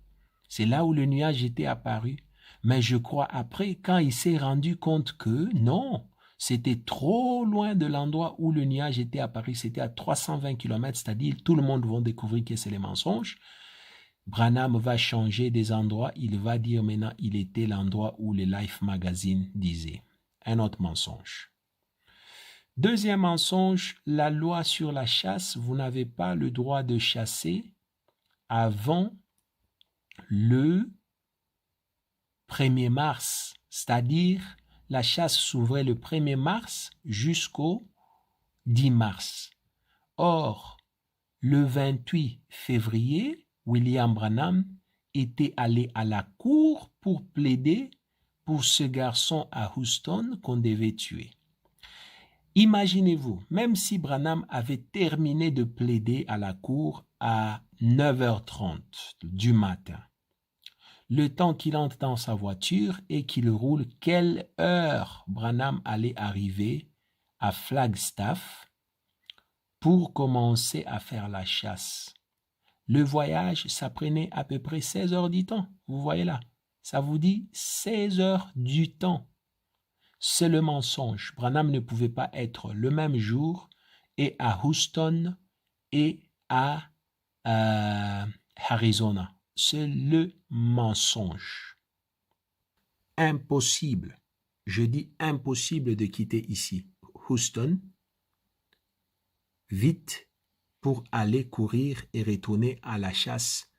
C'est là où le nuage était apparu. Mais je crois après, quand il s'est rendu compte que non, c'était trop loin de l'endroit où le nuage était apparu. C'était à 320 km, c'est-à-dire tout le monde va découvrir que c'est les mensonges. Branham va changer des endroits. Il va dire maintenant, il était l'endroit où le Life Magazine disait. Un autre mensonge. Deuxième mensonge, la loi sur la chasse. Vous n'avez pas le droit de chasser avant le 1er mars. C'est-à-dire, la chasse s'ouvrait le 1er mars jusqu'au 10 mars. Or, le 28 février, William Branham était allé à la cour pour plaider pour ce garçon à Houston qu'on devait tuer. Imaginez-vous, même si Branham avait terminé de plaider à la cour à 9h30 du matin, le temps qu'il entre dans sa voiture et qu'il roule, quelle heure Branham allait arriver à Flagstaff pour commencer à faire la chasse. Le voyage, ça prenait à peu près 16 heures du temps. Vous voyez là, ça vous dit 16 heures du temps. C'est le mensonge. Branham ne pouvait pas être le même jour et à Houston et à Arizona. C'est le mensonge. Impossible. Je dis impossible de quitter ici Houston vite pour aller courir et retourner à la chasse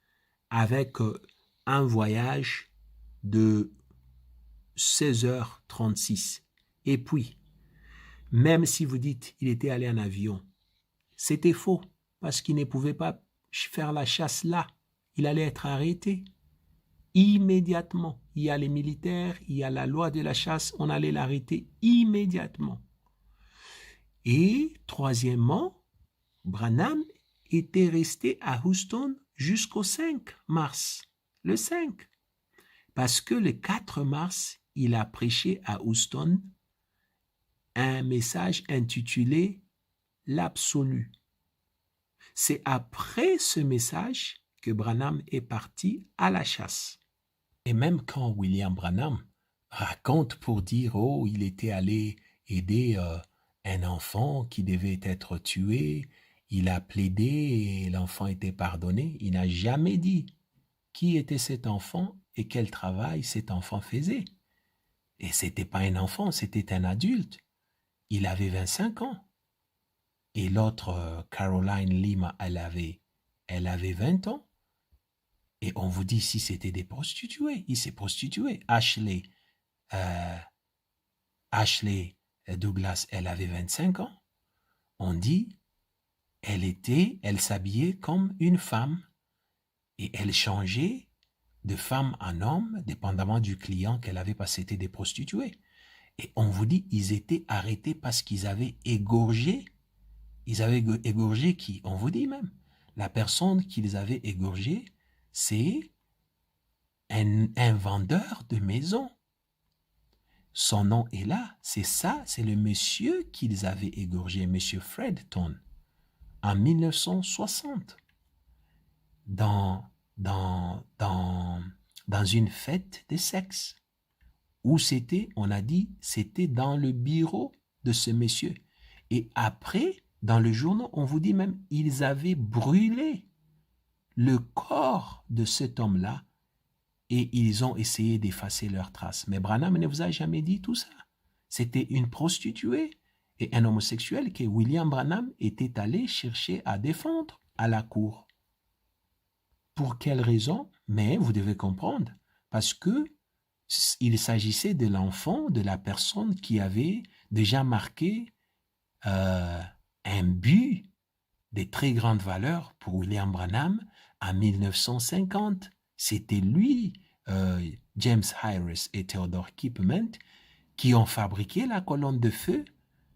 avec un voyage de 16h36. Et puis, même si vous dites qu'il était allé en avion, c'était faux parce qu'il ne pouvait pas faire la chasse là. Il allait être arrêté immédiatement. Il y a les militaires, il y a la loi de la chasse, on allait l'arrêter immédiatement. Et troisièmement, Branham était resté à Houston jusqu'au 5 mars. Le 5. Parce que le 4 mars, il a prêché à Houston un message intitulé « L'absolu ». C'est après ce message que Branham est parti à la chasse. Et même quand William Branham raconte pour dire « Oh, il était allé aider un enfant qui devait être tué, il a plaidé et l'enfant était pardonné », il n'a jamais dit qui était cet enfant et quel travail cet enfant faisait. Et ce n'était pas un enfant, c'était un adulte. Il avait 25 ans. Et l'autre, Caroline Lima, elle avait 20 ans. Et on vous dit si c'était des prostituées. Il s'est prostitué. Ashley Douglas, elle avait 25 ans. On dit, elle s'habillait comme une femme et elle changeait de femme en homme, dépendamment du client qu'elle avait, parce que c'était des prostituées. Et on vous dit, ils étaient arrêtés parce qu'ils avaient égorgé. Ils avaient égorgé qui? On vous dit même. La personne qu'ils avaient égorgé, c'est un vendeur de maison. Son nom est là. C'est ça, c'est le monsieur qu'ils avaient égorgé, monsieur Fred Ton, en 1960. Dans une fête de sexe. Où c'était, on a dit, c'était dans le bureau de ce monsieur. Et après, dans le journal, on vous dit même, ils avaient brûlé le corps de cet homme-là et ils ont essayé d'effacer leurs traces. Mais Branham ne vous a jamais dit tout ça. C'était une prostituée et un homosexuel que William Branham était allé chercher à défendre à la cour. Pour quelle raison? Mais vous devez comprendre, parce que il s'agissait de l'enfant, de la personne qui avait déjà marqué un but de très grande valeur pour William Branham en 1950. C'était lui, James Harris et Theodore Kipement, qui ont fabriqué la colonne de feu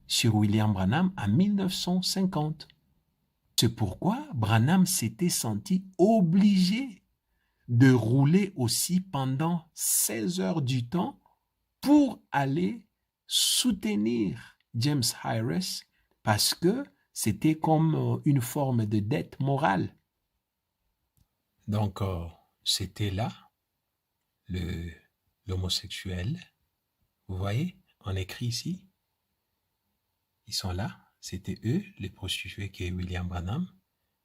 sur William Branham en 1950. C'est pourquoi Branham s'était senti obligé de rouler aussi pendant 16 heures du temps pour aller soutenir James Harris parce que c'était comme une forme de dette morale. Donc, c'était là l'homosexuel. Vous voyez, on écrit ici. Ils sont là. C'était eux, les prostituées que William Branham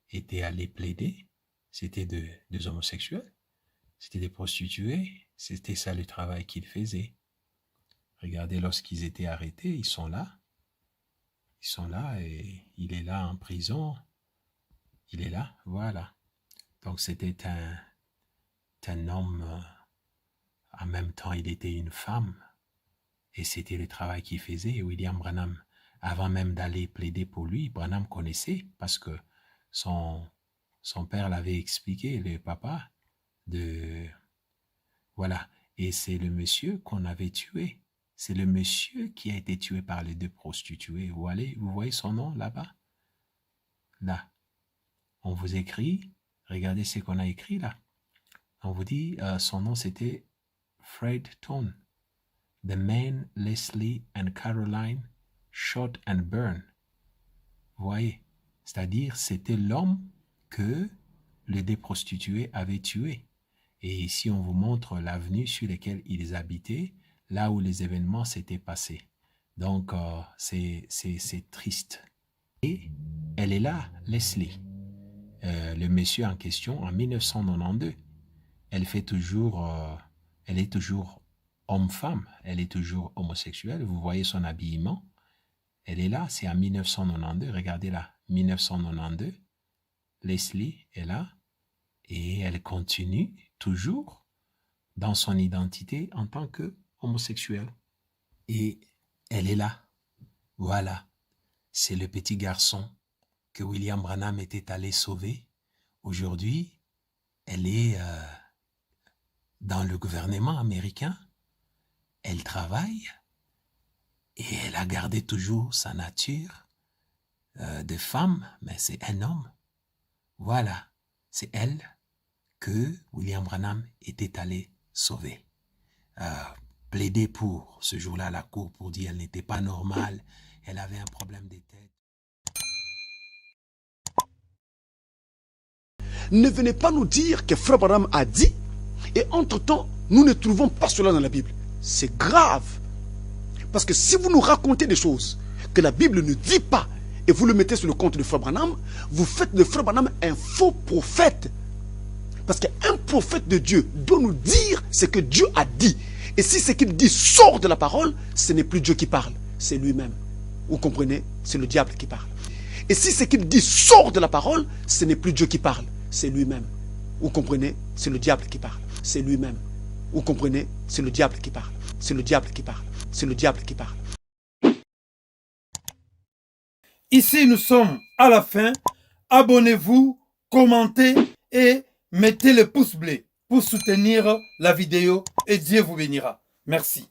était allé plaider. C'était des homosexuels. C'était des prostituées. C'était ça le travail qu'ils faisaient. Regardez, lorsqu'ils étaient arrêtés, ils sont là. Ils sont là et il est là en prison. Il est là, voilà. Donc c'était un homme, en même temps il était une femme. Et c'était le travail qu'il faisait. Et William Branham, avant même d'aller plaider pour lui, Branham connaissait parce que son père l'avait expliqué, le papa, voilà. Et c'est le monsieur qu'on avait tué. C'est le monsieur qui a été tué par les deux prostituées. Vous voyez son nom là-bas? Là. On vous écrit, regardez ce qu'on a écrit là. On vous dit, son nom c'était Fred Ton. The man Leslie and Caroline shot and burned. Vous voyez? C'est-à-dire, c'était l'homme que les deux prostituées avaient tué. Et ici, on vous montre l'avenue sur laquelle ils habitaient, là où les événements s'étaient passés. Donc, c'est triste. Et elle est là, Leslie, le monsieur en question, en 1992. Elle est toujours homme-femme, elle est toujours homosexuelle. Vous voyez son habillement. Elle est là, c'est en 1992. Regardez là, 1992. Leslie est là et elle continue toujours dans son identité en tant que homosexuelle. Et elle est là. Voilà. C'est le petit garçon que William Branham était allé sauver. Aujourd'hui, elle est dans le gouvernement américain. Elle travaille et elle a gardé toujours sa nature de femme, mais c'est un homme. Voilà, c'est elle que William Branham était allé sauver. Plaider pour ce jour-là à la cour pour dire qu'elle n'était pas normale, elle avait un problème de tête. Ne venez pas nous dire que Frère Branham a dit, et entre-temps, nous ne trouvons pas cela dans la Bible. C'est grave. Parce que si vous nous racontez des choses que la Bible ne dit pas, et vous le mettez sur le compte de Frère Branham, vous faites de Frère Branham un faux prophète. Parce qu'un prophète de Dieu doit nous dire ce que Dieu a dit. Et si ce qu'il dit sort de la parole, ce n'est plus Dieu qui parle, c'est lui-même. Vous comprenez? C'est le diable qui parle. Et si ce qu'il dit sort de la parole, ce n'est plus Dieu qui parle, c'est lui-même. Vous comprenez? C'est le diable qui parle, c'est lui-même. Vous comprenez? C'est le diable qui parle, c'est le diable qui parle, c'est le diable qui parle. Ici, nous sommes à la fin. Abonnez-vous, commentez et mettez le pouce bleu pour soutenir la vidéo et Dieu vous bénira. Merci.